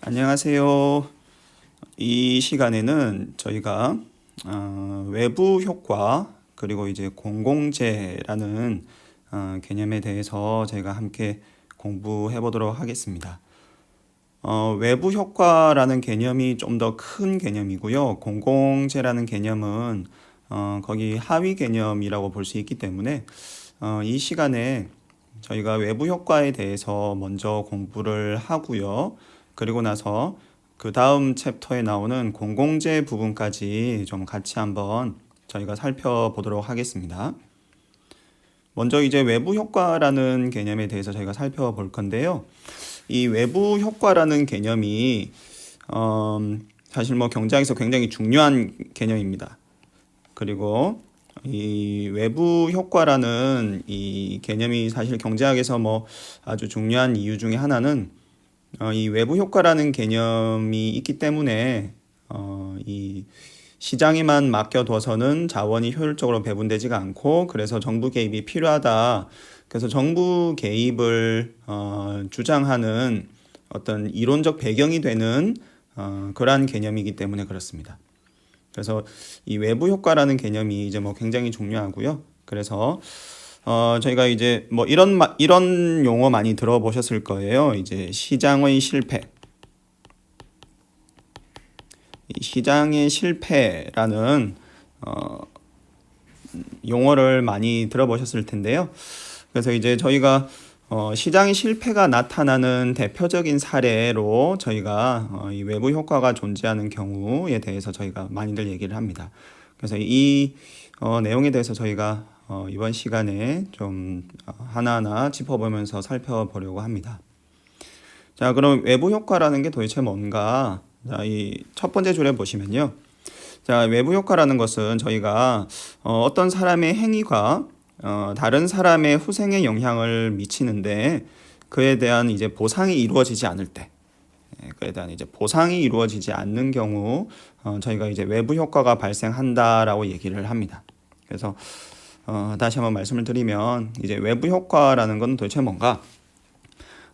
안녕하세요. 이 시간에는 저희가 외부 효과 그리고 이제 공공재라는 개념에 대해서 저희가 함께 공부해 보도록 하겠습니다. 외부 효과라는 개념이 좀 더 큰 개념이고요. 공공재라는 개념은 거기 하위 개념이라고 볼 수 있기 때문에 이 시간에 저희가 외부 효과에 대해서 먼저 공부를 하고요. 그리고 나서 그 다음 챕터에 나오는 공공재 부분까지 좀 같이 한번 저희가 살펴보도록 하겠습니다. 먼저 이제 외부 효과라는 개념에 대해서 저희가 살펴볼 건데요. 이 외부 효과라는 개념이 사실 뭐 경제학에서 굉장히 중요한 개념입니다. 그리고 이 외부 효과라는 이 개념이 사실 경제학에서 뭐 아주 중요한 이유 중에 하나는 이 외부 효과라는 개념이 있기 때문에 이 시장에만 맡겨둬서는 자원이 효율적으로 배분되지가 않고 그래서 정부 개입이 필요하다. 그래서 정부 개입을 주장하는 어떤 이론적 배경이 되는 그러한 개념이기 때문에 그렇습니다. 그래서 이 외부 효과라는 개념이 이제 뭐 굉장히 중요하고요. 그래서 저희가 이제 뭐 이런 용어 많이 들어보셨을 거예요. 이제 시장의 실패. 이 시장의 실패라는 용어를 많이 들어보셨을 텐데요. 그래서 이제 저희가 시장의 실패가 나타나는 대표적인 사례로 저희가 이 외부 효과가 존재하는 경우에 대해서 저희가 많이들 얘기를 합니다. 그래서 이 내용에 대해서 저희가 이번 시간에 좀 하나하나 짚어보면서 살펴보려고 합니다. 자, 그럼 외부 효과라는 게 도대체 뭔가? 자, 이 첫 번째 줄에 보시면요. 자, 외부 효과라는 것은 저희가 어떤 사람의 행위가 다른 사람의 후생에 영향을 미치는데 그에 대한 이제 보상이 이루어지지 않을 때, 그에 대한 이제 보상이 이루어지지 않는 경우 저희가 이제 외부 효과가 발생한다라고 얘기를 합니다. 그래서 다시 한번 말씀을 드리면 이제 외부 효과라는 건 도대체 뭔가?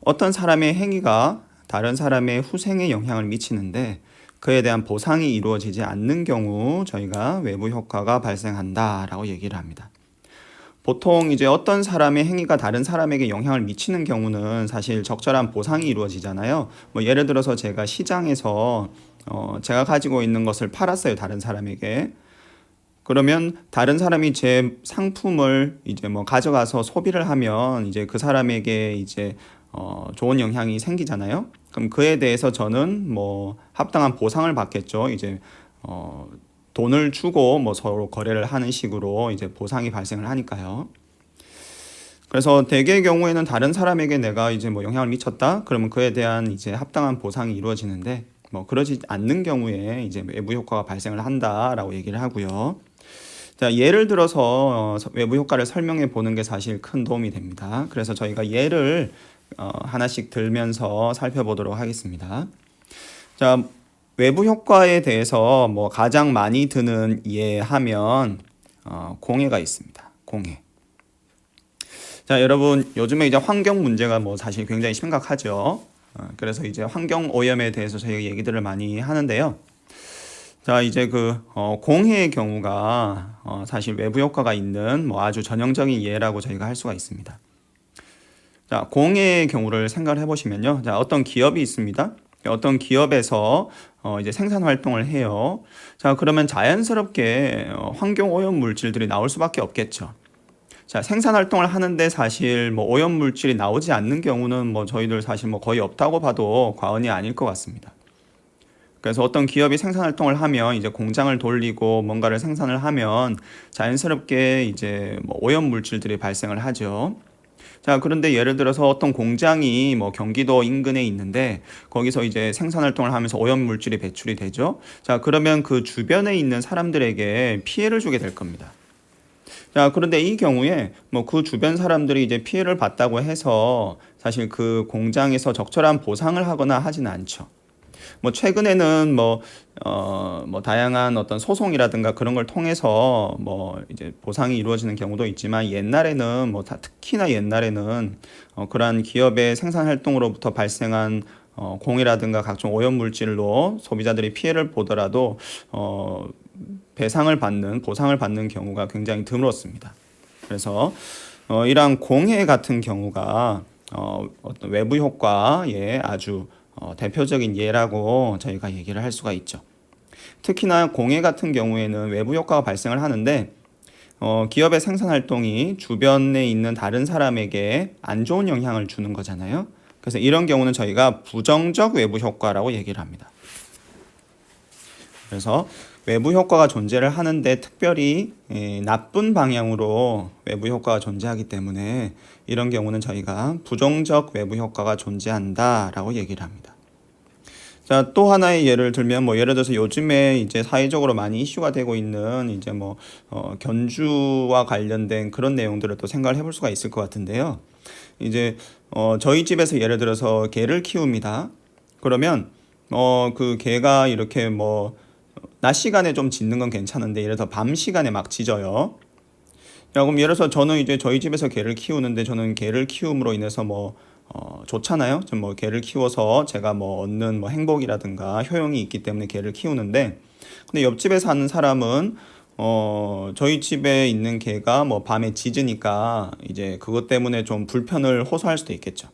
어떤 사람의 행위가 다른 사람의 후생에 영향을 미치는데 그에 대한 보상이 이루어지지 않는 경우 저희가 외부 효과가 발생한다라고 얘기를 합니다. 보통 이제 어떤 사람의 행위가 다른 사람에게 영향을 미치는 경우는 사실 적절한 보상이 이루어지잖아요. 뭐 예를 들어서 제가 시장에서 제가 가지고 있는 것을 팔았어요, 다른 사람에게. 그러면 다른 사람이 제 상품을 이제 뭐 가져가서 소비를 하면 이제 그 사람에게 이제 좋은 영향이 생기잖아요. 그럼 그에 대해서 저는 뭐 합당한 보상을 받겠죠. 이제 돈을 주고 뭐 서로 거래를 하는 식으로 이제 보상이 발생을 하니까요. 그래서 대개의 경우에는 다른 사람에게 내가 이제 뭐 영향을 미쳤다. 그러면 그에 대한 이제 합당한 보상이 이루어지는데 뭐 그러지 않는 경우에 이제 외부 효과가 발생을 한다라고 얘기를 하고요. 자, 예를 들어서 외부 효과를 설명해 보는 게 사실 큰 도움이 됩니다. 그래서 저희가 예를 하나씩 들면서 살펴보도록 하겠습니다. 자, 외부 효과에 대해서 뭐 가장 많이 드는 예하면 공해가 있습니다. 공해. 자, 여러분 요즘에 이제 환경 문제가 뭐 사실 굉장히 심각하죠. 그래서 이제 환경 오염에 대해서 저희가 얘기들을 많이 하는데요. 자, 이제 공해의 경우가 사실 외부 효과가 있는 뭐 아주 전형적인 예라고 저희가 할 수가 있습니다. 자, 공해의 경우를 생각을 해보시면요. 자, 어떤 기업이 있습니다. 어떤 기업에서 이제 생산 활동을 해요. 자, 그러면 자연스럽게 환경 오염 물질들이 나올 수밖에 없겠죠. 자, 생산 활동을 하는데 사실 뭐 오염 물질이 나오지 않는 경우는 뭐 저희들 사실 뭐 거의 없다고 봐도 과언이 아닐 것 같습니다. 그래서 어떤 기업이 생산 활동을 하면 이제 공장을 돌리고 뭔가를 생산을 하면 자연스럽게 이제 뭐 오염 물질들이 발생을 하죠. 자, 그런데 예를 들어서 어떤 공장이 뭐 경기도 인근에 있는데 거기서 이제 생산 활동을 하면서 오염 물질이 배출이 되죠. 자, 그러면 그 주변에 있는 사람들에게 피해를 주게 될 겁니다. 자, 그런데 이 경우에 뭐 그 주변 사람들이 이제 피해를 봤다고 해서 사실 그 공장에서 적절한 보상을 하거나 하진 않죠. 뭐 최근에는 뭐 다양한 어떤 소송이라든가 그런 걸 통해서 뭐 이제 보상이 이루어지는 경우도 있지만 특히나 옛날에는 그러한 기업의 생산 활동으로부터 발생한 공해라든가 각종 오염물질로 소비자들이 피해를 보더라도 배상을 받는 보상을 받는 경우가 굉장히 드물었습니다. 그래서 이러한 공해 같은 경우가 어떤 외부 효과의 아주 대표적인 예라고 저희가 얘기를 할 수가 있죠. 특히나 공해 같은 경우에는 외부 효과가 발생을 하는데 기업의 생산 활동이 주변에 있는 다른 사람에게 안 좋은 영향을 주는 거잖아요. 그래서 이런 경우는 저희가 부정적 외부 효과라고 얘기를 합니다. 그래서 외부 효과가 존재를 하는데 특별히 나쁜 방향으로 외부 효과가 존재하기 때문에 이런 경우는 저희가 부정적 외부 효과가 존재한다라고 얘기를 합니다. 자, 또 하나의 예를 들면 예를 들어서 요즘에 이제 사회적으로 많이 이슈가 되고 있는 이제 견주와 관련된 그런 내용들을 또 생각을 해볼 수가 있을 것 같은데요. 이제 저희 집에서 예를 들어서 개를 키웁니다. 그러면 그 개가 이렇게 낮 시간에 좀 짖는 건 괜찮은데 예를 들어 밤 시간에 막 짖어요. 야, 그럼 예를 들어서 저는 이제 저희 집에서 개를 키우는데 저는 개를 키움으로 인해서 좋잖아요. 좀 개를 키워서 제가 얻는 행복이라든가 효용이 있기 때문에 개를 키우는데 근데 옆집에 사는 사람은 저희 집에 있는 개가 밤에 짖으니까 이제 그것 때문에 좀 불편을 호소할 수도 있겠죠.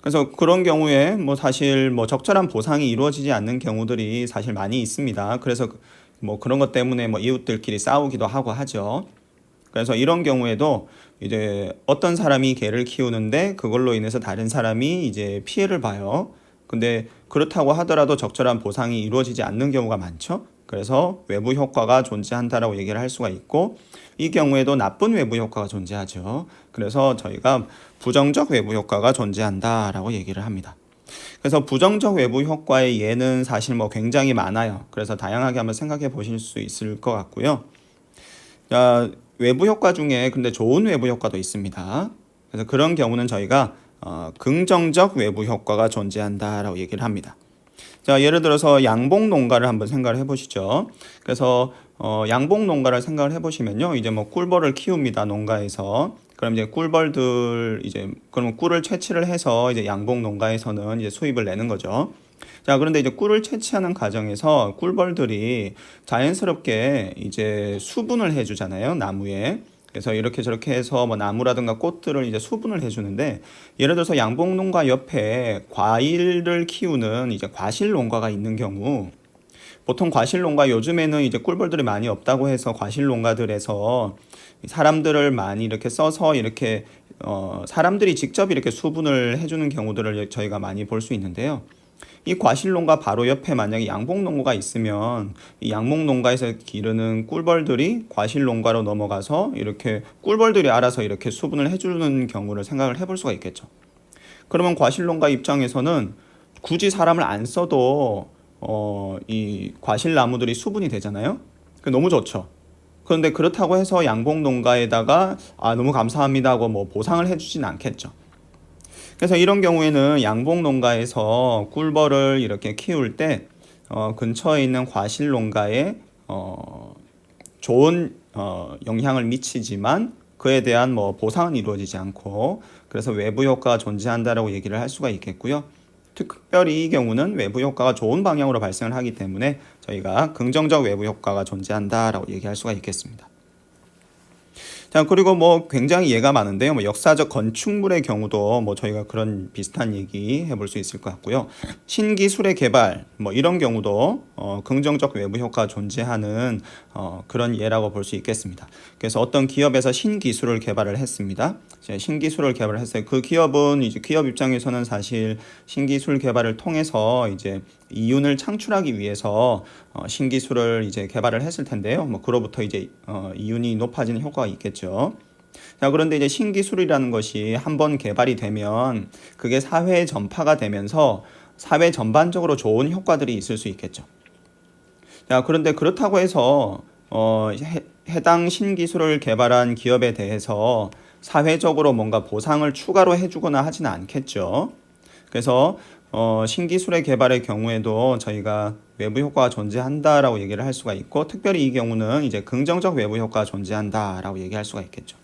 그래서 그런 경우에 사실 적절한 보상이 이루어지지 않는 경우들이 사실 많이 있습니다. 그래서 그런 것 때문에 이웃들끼리 싸우기도 하고 하죠. 그래서 이런 경우에도 이제 어떤 사람이 개를 키우는데 그걸로 인해서 다른 사람이 이제 피해를 봐요. 근데 그렇다고 하더라도 적절한 보상이 이루어지지 않는 경우가 많죠. 그래서 외부 효과가 존재한다라고 얘기를 할 수가 있고 이 경우에도 나쁜 외부 효과가 존재하죠. 그래서 저희가 부정적 외부 효과가 존재한다라고 얘기를 합니다. 그래서 부정적 외부 효과의 예는 사실 굉장히 많아요. 그래서 다양하게 한번 생각해 보실 수 있을 것 같고요. 자, 외부 효과 중에 근데 좋은 외부 효과도 있습니다. 그래서 그런 경우는 저희가 긍정적 외부 효과가 존재한다라고 얘기를 합니다. 자, 예를 들어서 양봉 농가를 한번 생각을 해보시죠. 그래서 양봉 농가를 생각을 해보시면요, 이제 꿀벌을 키웁니다, 농가에서. 그럼 이제 꿀벌들 그러면 꿀을 채취를 해서 이제 양봉 농가에서는 이제 수입을 내는 거죠. 자, 그런데 이제 꿀을 채취하는 과정에서 꿀벌들이 자연스럽게 이제 수분을 해주잖아요, 나무에. 그래서 이렇게 저렇게 해서 나무라든가 꽃들을 이제 수분을 해주는데 예를 들어서 양봉 농가 옆에 과일을 키우는 이제 과실 농가가 있는 경우 보통 과실 농가 요즘에는 이제 꿀벌들이 많이 없다고 해서 과실 농가들에서 사람들을 많이 이렇게 써서 이렇게 사람들이 직접 이렇게 수분을 해주는 경우들을 저희가 많이 볼 수 있는데요. 이 과실농가 바로 옆에 만약에 양봉농가가 있으면 이 양봉농가에서 기르는 꿀벌들이 과실농가로 넘어가서 이렇게 꿀벌들이 알아서 이렇게 수분을 해주는 경우를 생각을 해볼 수가 있겠죠. 그러면 과실농가 입장에서는 굳이 사람을 안 써도 이 과실나무들이 수분이 되잖아요. 너무 좋죠. 그런데 그렇다고 해서 양봉농가에다가 너무 감사합니다 하고 보상을 해주진 않겠죠. 그래서 이런 경우에는 양봉 농가에서 꿀벌을 이렇게 키울 때 근처에 있는 과실 농가에 좋은 영향을 미치지만 그에 대한 보상은 이루어지지 않고 그래서 외부 효과가 존재한다라고 얘기를 할 수가 있겠고요. 특별히 이 경우는 외부 효과가 좋은 방향으로 발생을 하기 때문에 저희가 긍정적 외부 효과가 존재한다라고 얘기할 수가 있겠습니다. 자, 그리고 굉장히 예가 많은데요. 역사적 건축물의 경우도 저희가 그런 비슷한 얘기 해볼 수 있을 것 같고요. 신기술의 개발, 이런 경우도 긍정적 외부 효과가 존재하는 그런 예라고 볼 수 있겠습니다. 그래서 어떤 기업에서 신기술을 개발을 했습니다. 신기술을 개발을 했어요. 그 기업은 이제 기업 입장에서는 사실 신기술 개발을 통해서 이제 이윤을 창출하기 위해서 신기술을 이제 개발을 했을 텐데요. 그로부터 이제 이윤이 높아지는 효과가 있겠죠. 자, 그런데 이제 신기술이라는 것이 한번 개발이 되면 그게 사회에 전파가 되면서 사회 전반적으로 좋은 효과들이 있을 수 있겠죠. 자, 그런데 그렇다고 해서 해당 신기술을 개발한 기업에 대해서 사회적으로 뭔가 보상을 추가로 해주거나 하지는 않겠죠. 그래서 신기술의 개발의 경우에도 저희가 외부 효과가 존재한다라고 얘기를 할 수가 있고 특별히 이 경우는 이제 긍정적 외부 효과가 존재한다라고 얘기할 수가 있겠죠.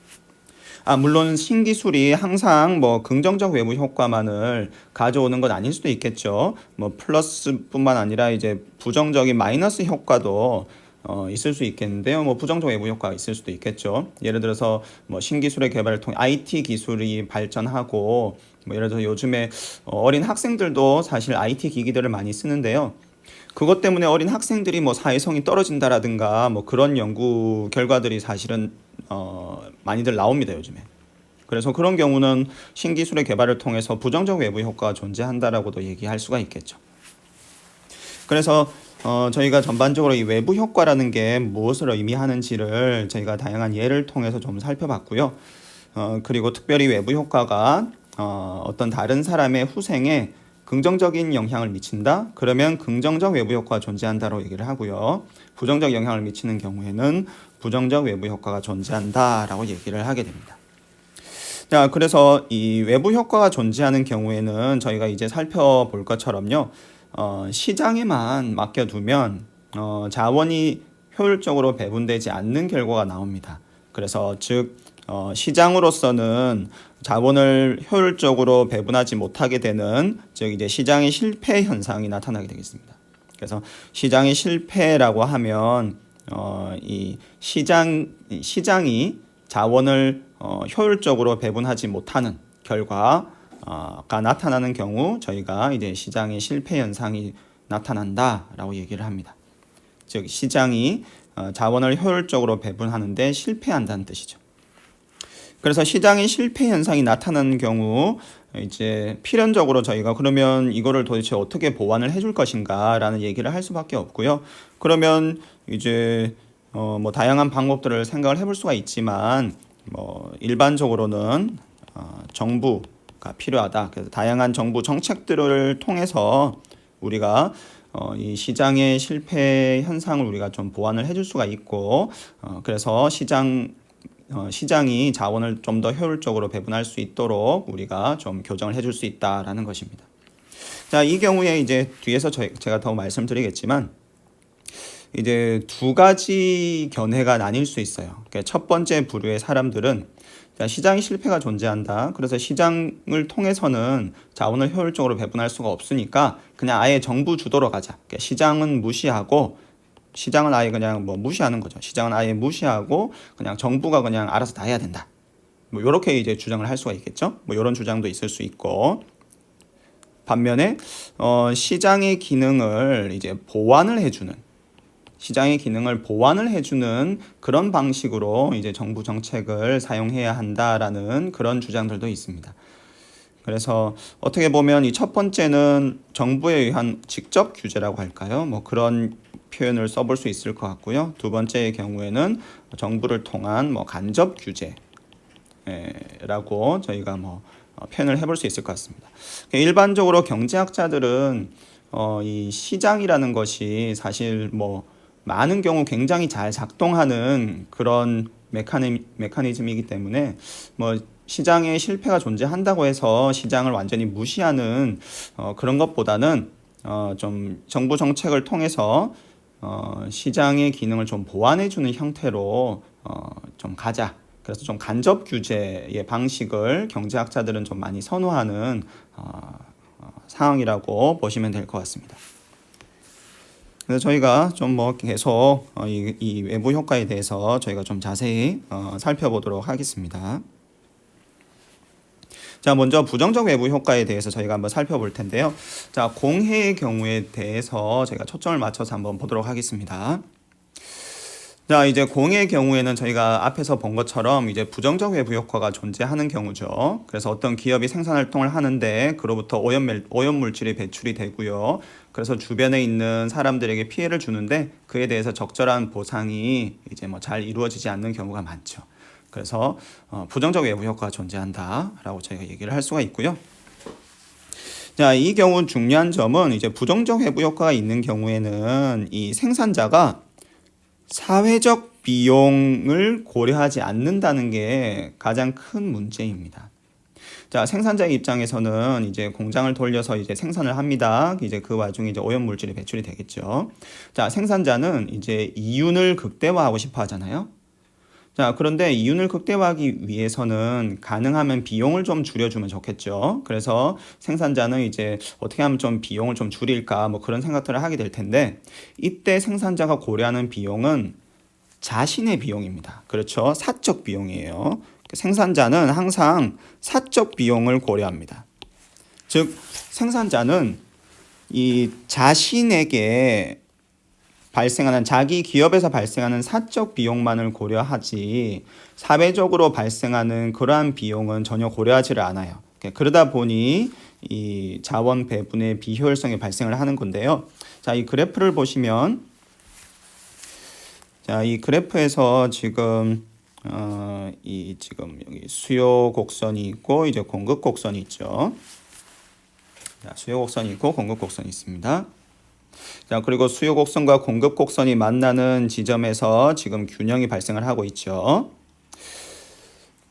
물론 신기술이 항상 뭐 긍정적 외부 효과만을 가져오는 건 아닐 수도 있겠죠. 뭐 플러스뿐만 아니라 이제 부정적인 마이너스 효과도 있을 수 있겠는데요. 뭐 부정적 외부 효과가 있을 수도 있겠죠. 예를 들어서 뭐 신기술의 개발을 통해 IT 기술이 발전하고 뭐 예를 들어서 요즘에 어린 학생들도 사실 IT 기기들을 많이 쓰는데요. 그것 때문에 어린 학생들이 뭐 사회성이 떨어진다라든가 뭐 그런 연구 결과들이 사실은 많이들 나옵니다, 요즘에. 그래서 그런 경우는 신기술의 개발을 통해서 부정적 외부 효과가 존재한다라고도 얘기할 수가 있겠죠. 그래서 저희가 전반적으로 이 외부 효과라는 게 무엇을 의미하는지를 저희가 다양한 예를 통해서 좀 살펴봤고요. 그리고 특별히 외부 효과가 어떤 다른 사람의 후생에 긍정적인 영향을 미친다? 그러면 긍정적 외부 효과가 존재한다고 얘기를 하고요. 부정적 영향을 미치는 경우에는 부정적 외부 효과가 존재한다라고 얘기를 하게 됩니다. 자, 그래서 이 외부 효과가 존재하는 경우에는 저희가 이제 살펴볼 것처럼요. 시장에만 맡겨두면 자원이 효율적으로 배분되지 않는 결과가 나옵니다. 그래서 즉 시장으로서는 자본을 효율적으로 배분하지 못하게 되는 즉 이제 시장의 실패 현상이 나타나게 되겠습니다. 그래서 시장의 실패라고 하면 이 시장이 자원을 효율적으로 배분하지 못하는 결과가 나타나는 경우 저희가 이제 시장의 실패 현상이 나타난다라고 얘기를 합니다. 즉 시장이 자원을 효율적으로 배분하는데 실패한다는 뜻이죠. 그래서 시장의 실패 현상이 나타나는 경우 이제 필연적으로 저희가 그러면 이거를 도대체 어떻게 보완을 해줄 것인가라는 얘기를 할 수밖에 없고요. 그러면 이제 뭐 다양한 방법들을 생각을 해볼 수가 있지만 뭐 일반적으로는 정부가 필요하다. 그래서 다양한 정부 정책들을 통해서 우리가 이 시장의 실패 현상을 우리가 좀 보완을 해줄 수가 있고 그래서 시장이 자원을 좀 더 효율적으로 배분할 수 있도록 우리가 좀 교정을 해줄 수 있다라는 것입니다. 자, 이 경우에 이제 뒤에서 제가 더 말씀드리겠지만 이제 두 가지 견해가 나뉠 수 있어요. 그러니까 첫 번째 부류의 사람들은 시장의 실패가 존재한다. 그래서 시장을 통해서는 자원을 효율적으로 배분할 수가 없으니까 그냥 아예 정부 주도로 가자. 그러니까 시장은 무시하고 시장은 아예 그냥 뭐 무시하는 거죠. 시장은 아예 무시하고 그냥 정부가 그냥 알아서 다 해야 된다. 뭐 이렇게 이제 주장을 할 수가 있겠죠. 뭐 이런 주장도 있을 수 있고 반면에 시장의 기능을 이제 시장의 기능을 보완을 해주는 그런 방식으로 이제 정부 정책을 사용해야 한다라는 그런 주장들도 있습니다. 그래서 어떻게 보면 이 첫 번째는 정부에 의한 직접 규제라고 할까요? 뭐 그런 표현을 써볼 수 있을 것 같고요. 두 번째의 경우에는 정부를 통한 뭐 간접 규제라고 저희가 뭐 표현을 해볼 수 있을 것 같습니다. 일반적으로 경제학자들은 이 시장이라는 것이 사실 뭐 많은 경우 굉장히 잘 작동하는 그런 메커니즘이기 때문에 뭐 시장에 실패가 존재한다고 해서 시장을 완전히 무시하는 그런 것보다는 좀 정부 정책을 통해서 시장의 기능을 좀 보완해주는 형태로 좀 가자. 그래서 좀 간접 규제의 방식을 경제학자들은 좀 많이 선호하는 상황이라고 보시면 될 것 같습니다. 그래서 저희가 좀 뭐 계속 이 외부 효과에 대해서 저희가 좀 자세히 살펴보도록 하겠습니다. 자, 먼저 부정적 외부 효과에 대해서 저희가 한번 살펴볼 텐데요. 자, 공해의 경우에 대해서 제가 초점을 맞춰서 한번 보도록 하겠습니다. 자, 이제 공해의 경우에는 저희가 앞에서 본 것처럼 이제 부정적 외부 효과가 존재하는 경우죠. 그래서 어떤 기업이 생산 활동을 하는데 그로부터 오염 물질이 배출이 되고요. 그래서 주변에 있는 사람들에게 피해를 주는데 그에 대해서 적절한 보상이 이제 뭐 잘 이루어지지 않는 경우가 많죠. 그래서 부정적 외부 효과가 존재한다라고 저희가 얘기를 할 수가 있고요. 자, 이 경우 중요한 점은 이제 부정적 외부 효과가 있는 경우에는 이 생산자가 사회적 비용을 고려하지 않는다는 게 가장 큰 문제입니다. 자, 생산자의 입장에서는 이제 공장을 돌려서 이제 생산을 합니다. 이제 그 와중에 이제 오염 물질이 배출이 되겠죠. 자, 생산자는 이제 이윤을 극대화하고 싶어 하잖아요. 자, 그런데 이윤을 극대화하기 위해서는 가능하면 비용을 좀 줄여주면 좋겠죠. 그래서 생산자는 이제 어떻게 하면 좀 비용을 좀 줄일까 뭐 그런 생각들을 하게 될 텐데, 이때 생산자가 고려하는 비용은 자신의 비용입니다. 그렇죠. 사적 비용이에요. 생산자는 항상 사적 비용을 고려합니다. 즉, 생산자는 이 자신에게 발생하는 자기 기업에서 발생하는 사적 비용만을 고려하지 사회적으로 발생하는 그러한 비용은 전혀 고려하지를 않아요. 그러다 보니 이 자원 배분의 비효율성이 발생을 하는 건데요. 자, 이 그래프를 보시면, 자, 이 그래프에서 지금 지금 여기 수요 곡선이 있고 이제 공급 곡선이 있죠. 자, 수요 곡선이 있고 공급 곡선이 있습니다. 자, 그리고 수요 곡선과 공급 곡선이 만나는 지점에서 지금 균형이 발생을 하고 있죠.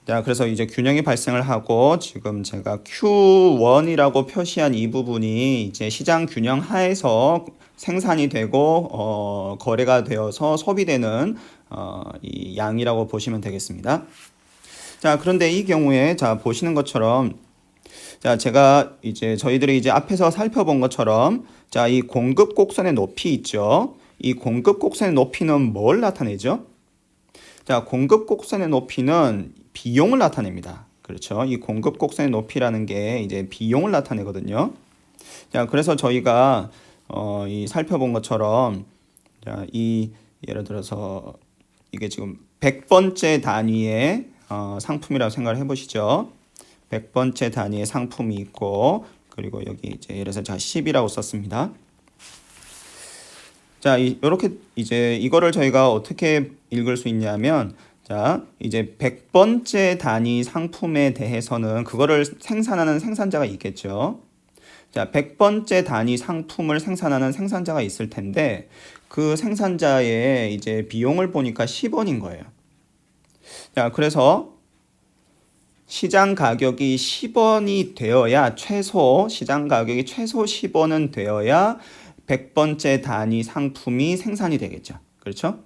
자, 그래서 이제 균형이 발생을 하고 지금 제가 Q1이라고 표시한 이 부분이 이제 시장 균형 하에서 생산이 되고 거래가 되어서 소비되는 이 양이라고 보시면 되겠습니다. 자, 그런데 이 경우에 자, 보시는 것처럼, 자, 제가 이제 저희들이 이제 앞에서 살펴본 것처럼, 자, 이 공급 곡선의 높이 있죠. 이 공급 곡선의 높이는 뭘 나타내죠? 자, 공급 곡선의 높이는 비용을 나타냅니다. 그렇죠. 이 공급 곡선의 높이라는 게 이제 비용을 나타내거든요. 자, 그래서 저희가 이 살펴본 것처럼, 자, 이 예를 들어서 이게 지금 100번째 단위의 상품이라고 생각을 해보시죠. 100번째 단위의 상품이 있고, 그리고 여기 이제 예를 들어서 자 10이라고 썼습니다. 자, 이렇게 이제 이거를 저희가 어떻게 읽을 수 있냐면, 자, 이제 100번째 단위 상품에 대해서는 그거를 생산하는 생산자가 있겠죠. 자, 100번째 단위 상품을 생산하는 생산자가 있을 텐데, 그 생산자의 이제 비용을 보니까 10원인 거예요. 자, 그래서 시장 가격이 10원이 되어야 시장 가격이 최소 10원은 되어야 100번째 단위 상품이 생산이 되겠죠. 그렇죠?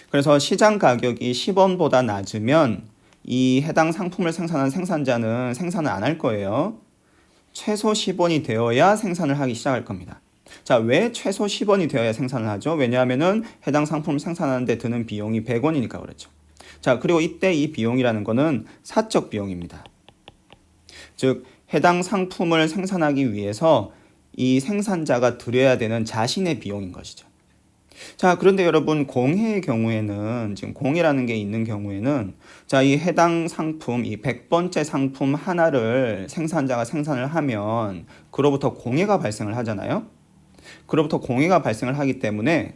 그래서 시장 가격이 10원보다 낮으면 이 해당 상품을 생산한 생산자는 생산을 안 할 거예요. 최소 10원이 되어야 생산을 하기 시작할 겁니다. 자, 왜 최소 10원이 되어야 생산을 하죠? 왜냐하면은 해당 상품을 생산하는데 드는 비용이 100원이니까 그렇죠. 자, 그리고 이때 이 비용이라는 거는 사적 비용입니다. 즉, 해당 상품을 생산하기 위해서 이 생산자가 들여야 되는 자신의 비용인 것이죠. 자, 그런데 여러분, 공해의 경우에는, 지금 공해라는 게 있는 경우에는, 자, 이 해당 상품, 이 100번째 상품 하나를 생산자가 생산을 하면 그로부터 공해가 발생을 하잖아요. 그로부터 공해가 발생을 하기 때문에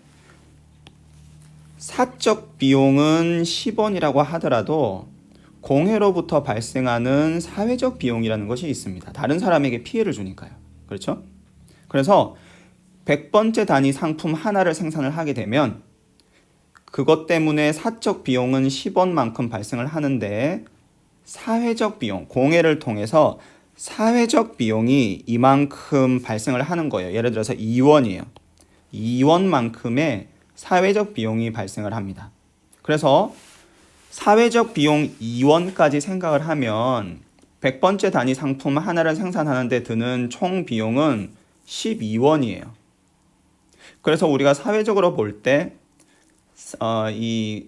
사적 비용은 10원이라고 하더라도 공해로부터 발생하는 사회적 비용이라는 것이 있습니다. 다른 사람에게 피해를 주니까요. 그렇죠? 그래서 100번째 단위 상품 하나를 생산을 하게 되면 그것 때문에 사적 비용은 10원만큼 발생을 하는데 사회적 비용, 공해를 통해서 사회적 비용이 이만큼 발생을 하는 거예요. 예를 들어서 2원이에요. 2원만큼의 사회적 비용이 발생을 합니다. 그래서 사회적 비용 2원까지 생각을 하면 100번째 단위 상품 하나를 생산하는데 드는 총 비용은 12원이에요. 그래서 우리가 사회적으로 볼 때 이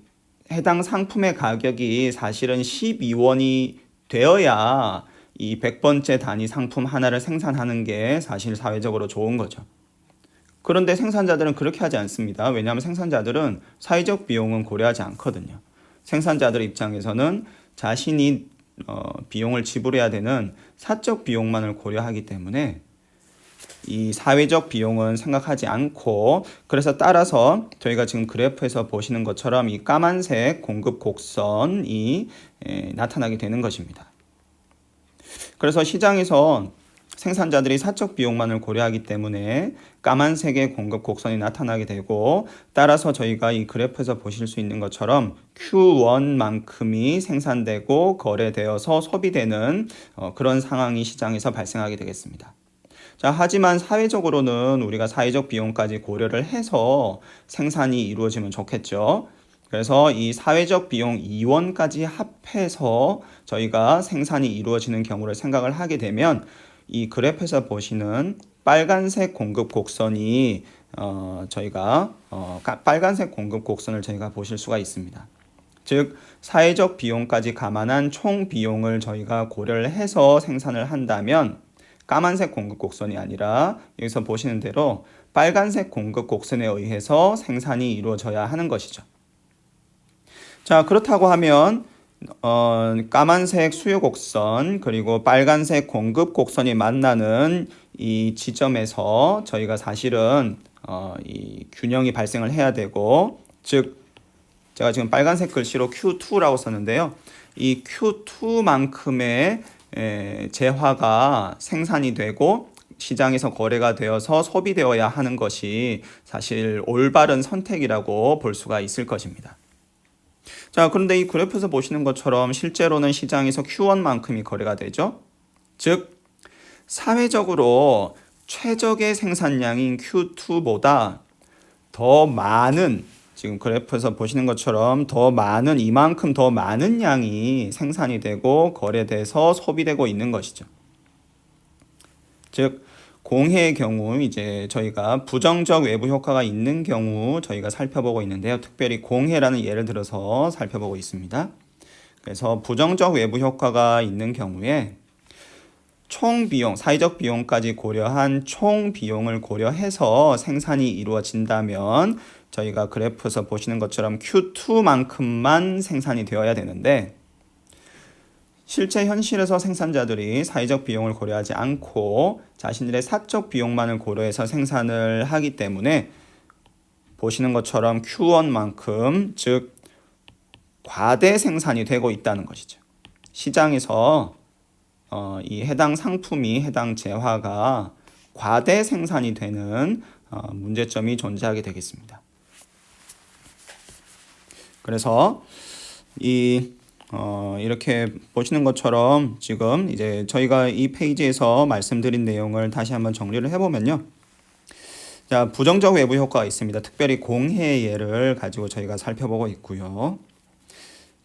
해당 상품의 가격이 사실은 12원이 되어야 이 100번째 단위 상품 하나를 생산하는 게 사실 사회적으로 좋은 거죠. 그런데 생산자들은 그렇게 하지 않습니다. 왜냐하면 생산자들은 사회적 비용은 고려하지 않거든요. 생산자들 입장에서는 자신이 비용을 지불해야 되는 사적 비용만을 고려하기 때문에 이 사회적 비용은 생각하지 않고, 그래서 따라서 저희가 지금 그래프에서 보시는 것처럼 이 까만색 공급 곡선이 나타나게 되는 것입니다. 그래서 시장에서 생산자들이 사적 비용만을 고려하기 때문에 까만색의 공급 곡선이 나타나게 되고, 따라서 저희가 이 그래프에서 보실 수 있는 것처럼 Q1만큼이 생산되고 거래되어서 소비되는 그런 상황이 시장에서 발생하게 되겠습니다. 자, 하지만 사회적으로는 우리가 사회적 비용까지 고려를 해서 생산이 이루어지면 좋겠죠. 그래서 이 사회적 비용 2원까지 합해서 저희가 생산이 이루어지는 경우를 생각을 하게 되면 이 그래프에서 보시는 빨간색 공급 곡선이 저희가 빨간색 공급 곡선을 저희가 보실 수가 있습니다. 즉 사회적 비용까지 감안한 총 비용을 저희가 고려를 해서 생산을 한다면 까만색 공급 곡선이 아니라 여기서 보시는 대로 빨간색 공급 곡선에 의해서 생산이 이루어져야 하는 것이죠. 자, 그렇다고 하면 까만색 수요 곡선 그리고 빨간색 공급 곡선이 만나는 이 지점에서 저희가 사실은 이 균형이 발생을 해야 되고, 즉 제가 지금 빨간색 글씨로 Q2라고 썼는데요. 이 Q2만큼의 재화가 생산이 되고 시장에서 거래가 되어서 소비되어야 하는 것이 사실 올바른 선택이라고 볼 수가 있을 것입니다. 자, 그런데 이 그래프에서 보시는 것처럼 실제로는 시장에서 Q1만큼이 거래가 되죠. 즉 사회적으로 최적의 생산량인 Q2보다 더 많은, 지금 그래프에서 보시는 것처럼 더 많은, 이만큼 더 많은 양이 생산이 되고 거래돼서 소비되고 있는 것이죠. 즉 공해의 경우 이제 저희가 부정적 외부 효과가 있는 경우 저희가 살펴보고 있는데요. 특별히 공해라는 예를 들어서 살펴보고 있습니다. 그래서 부정적 외부 효과가 있는 경우에 총 비용, 사회적 비용까지 고려한 총 비용을 고려해서 생산이 이루어진다면 저희가 그래프에서 보시는 것처럼 Q2만큼만 생산이 되어야 되는데, 실제 현실에서 생산자들이 사회적 비용을 고려하지 않고 자신들의 사적 비용만을 고려해서 생산을 하기 때문에 보시는 것처럼 Q1만큼, 즉 과대 생산이 되고 있다는 것이죠. 시장에서 이 해당 상품이, 해당 재화가 과대 생산이 되는 문제점이 존재하게 되겠습니다. 그래서 이렇게 보시는 것처럼 지금 이제 저희가 이 페이지에서 말씀드린 내용을 다시 한번 정리를 해보면요. 자, 부정적 외부 효과가 있습니다. 특별히 공해의 예를 가지고 저희가 살펴보고 있고요.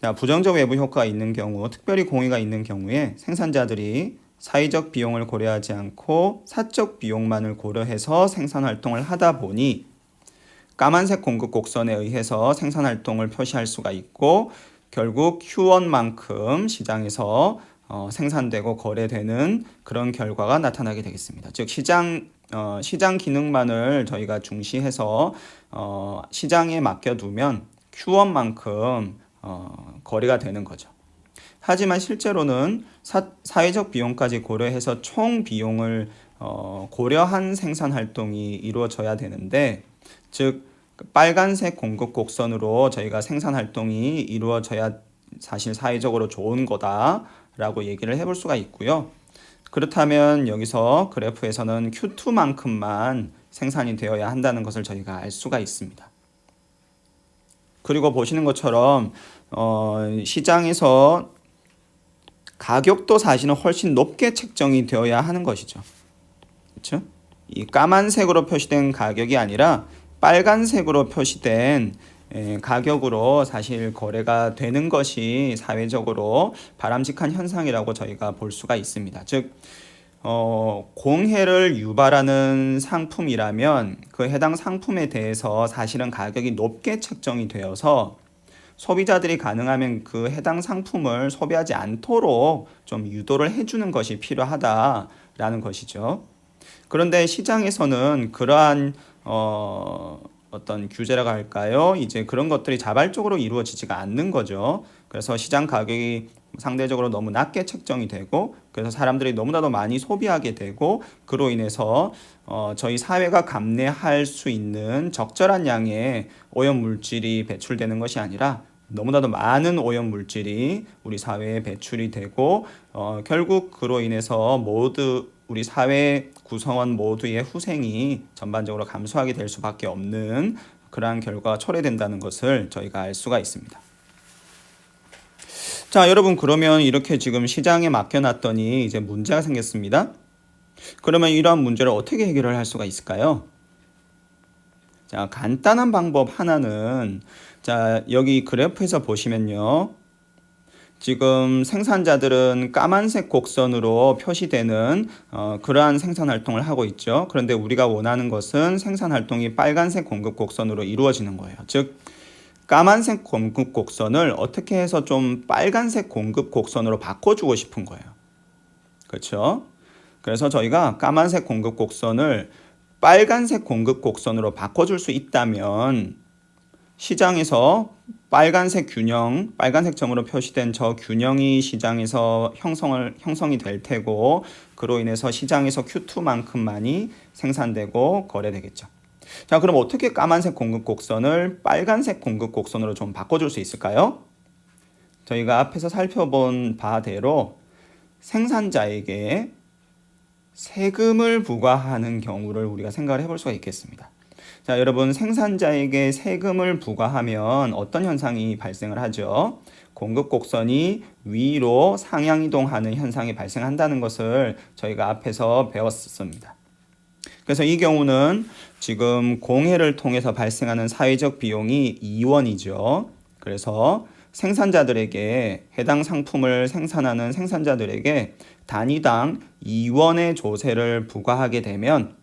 자, 부정적 외부 효과가 있는 경우, 특별히 공해가 있는 경우에 생산자들이 사회적 비용을 고려하지 않고 사적 비용만을 고려해서 생산 활동을 하다 보니 까만색 공급 곡선에 의해서 생산 활동을 표시할 수가 있고, 결국 Q1만큼 시장에서 생산되고 거래되는 그런 결과가 나타나게 되겠습니다. 즉 시장 기능만을 저희가 중시해서 시장에 맡겨두면 Q1만큼 거래가 되는 거죠. 하지만 실제로는 사회적 비용까지 고려해서 총 비용을 고려한 생산 활동이 이루어져야 되는데, 즉 빨간색 공급 곡선으로 저희가 생산 활동이 이루어져야 사실 사회적으로 좋은 거다라고 얘기를 해볼 수가 있고요. 그렇다면 여기서 그래프에서는 Q2만큼만 생산이 되어야 한다는 것을 저희가 알 수가 있습니다. 그리고 보시는 것처럼 시장에서 가격도 사실은 훨씬 높게 책정이 되어야 하는 것이죠. 그렇죠? 이 까만색으로 표시된 가격이 아니라 빨간색으로 표시된 가격으로 사실 거래가 되는 것이 사회적으로 바람직한 현상이라고 저희가 볼 수가 있습니다. 즉 공해를 유발하는 상품이라면 그 해당 상품에 대해서 사실은 가격이 높게 책정이 되어서 소비자들이 가능하면 그 해당 상품을 소비하지 않도록 좀 유도를 해주는 것이 필요하다라는 것이죠. 그런데 시장에서는 그러한 어떤 규제라고 할까요? 이제 그런 것들이 자발적으로 이루어지지가 않는 거죠. 그래서 시장 가격이 상대적으로 너무 낮게 책정이 되고, 그래서 사람들이 너무나도 많이 소비하게 되고, 그로 인해서 저희 사회가 감내할 수 있는 적절한 양의 오염물질이 배출되는 것이 아니라 너무나도 많은 오염물질이 우리 사회에 배출이 되고 결국 그로 인해서 모두 우리 사회 구성원 모두의 후생이 전반적으로 감소하게 될 수밖에 없는 그러한 결과가 초래된다는 것을 저희가 알 수가 있습니다. 자, 여러분, 그러면 이렇게 지금 시장에 맡겨놨더니 이제 문제가 생겼습니다. 그러면 이러한 문제를 어떻게 해결을 할 수가 있을까요? 자, 간단한 방법 하나는 자, 여기 그래프에서 보시면요. 지금 생산자들은 까만색 곡선으로 표시되는 그러한 생산 활동을 하고 있죠. 그런데 우리가 원하는 것은 생산 활동이 빨간색 공급 곡선으로 이루어지는 거예요. 즉 까만색 공급 곡선을 어떻게 해서 좀 빨간색 공급 곡선으로 바꿔주고 싶은 거예요. 그렇죠? 그래서 저희가 까만색 공급 곡선을 빨간색 공급 곡선으로 바꿔줄 수 있다면 시장에서 빨간색 균형, 빨간색 점으로 표시된 저 균형이 시장에서 형성이 될 테고 그로 인해서 시장에서 Q2만큼만이 생산되고 거래되겠죠. 자, 그럼 어떻게 까만색 공급 곡선을 빨간색 공급 곡선으로 좀 바꿔줄 수 있을까요? 저희가 앞에서 살펴본 바대로 생산자에게 세금을 부과하는 경우를 우리가 생각을 해볼 수가 있겠습니다. 자, 여러분 생산자에게 세금을 부과하면 어떤 현상이 발생을 하죠? 공급 곡선이 위로 상향 이동하는 현상이 발생한다는 것을 저희가 앞에서 배웠었습니다. 그래서 이 경우는 지금 공해를 통해서 발생하는 사회적 비용이 2원이죠. 그래서 생산자들에게 해당 상품을 생산하는 생산자들에게 단위당 2원의 조세를 부과하게 되면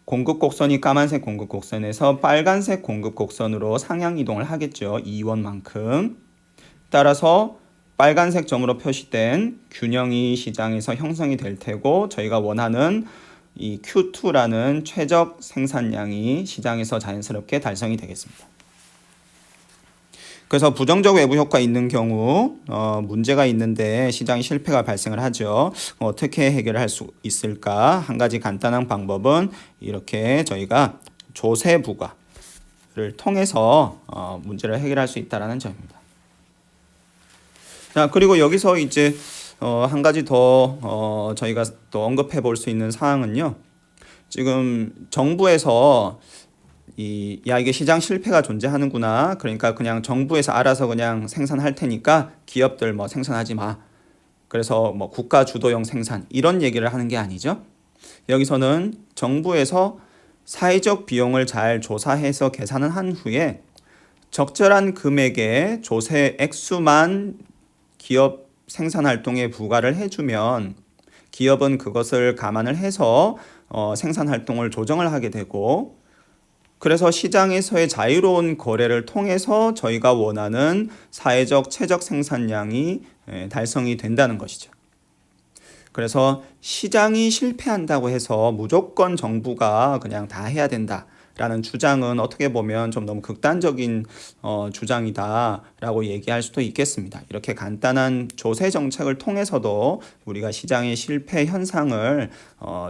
공급 곡선이 까만색 공급 곡선에서 빨간색 공급 곡선으로 상향 이동을 하겠죠. 2원만큼. 따라서 빨간색 점으로 표시된 균형이 시장에서 형성이 될 테고 저희가 원하는 이 Q2라는 최적 생산량이 시장에서 자연스럽게 달성이 되겠습니다. 그래서 부정적 외부 효과 있는 경우 문제가 있는데 시장이 실패가 발생을 하죠. 어떻게 해결할 수 있을까? 한 가지 간단한 방법은 이렇게 저희가 조세 부과를 통해서 문제를 해결할 수 있다는 점입니다. 자, 그리고 여기서 이제 한 가지 더 저희가 또 언급해 볼 수 있는 사항은요. 지금 정부에서 이게 시장 실패가 존재하는구나. 그러니까 그냥 정부에서 알아서 그냥 생산할 테니까 기업들 뭐 생산하지 마. 그래서 뭐 국가 주도형 생산 이런 얘기를 하는 게 아니죠. 여기서는 정부에서 사회적 비용을 잘 조사해서 계산을 한 후에 적절한 금액의 조세 액수만 기업 생산 활동에 부과를 해주면 기업은 그것을 감안을 해서 생산 활동을 조정을 하게 되고 그래서 시장에서의 자유로운 거래를 통해서 저희가 원하는 사회적 최적 생산량이 달성이 된다는 것이죠. 그래서 시장이 실패한다고 해서 무조건 정부가 그냥 다 해야 된다라는 주장은 어떻게 보면 좀 너무 극단적인 주장이다라고 얘기할 수도 있겠습니다. 이렇게 간단한 조세 정책을 통해서도 우리가 시장의 실패 현상을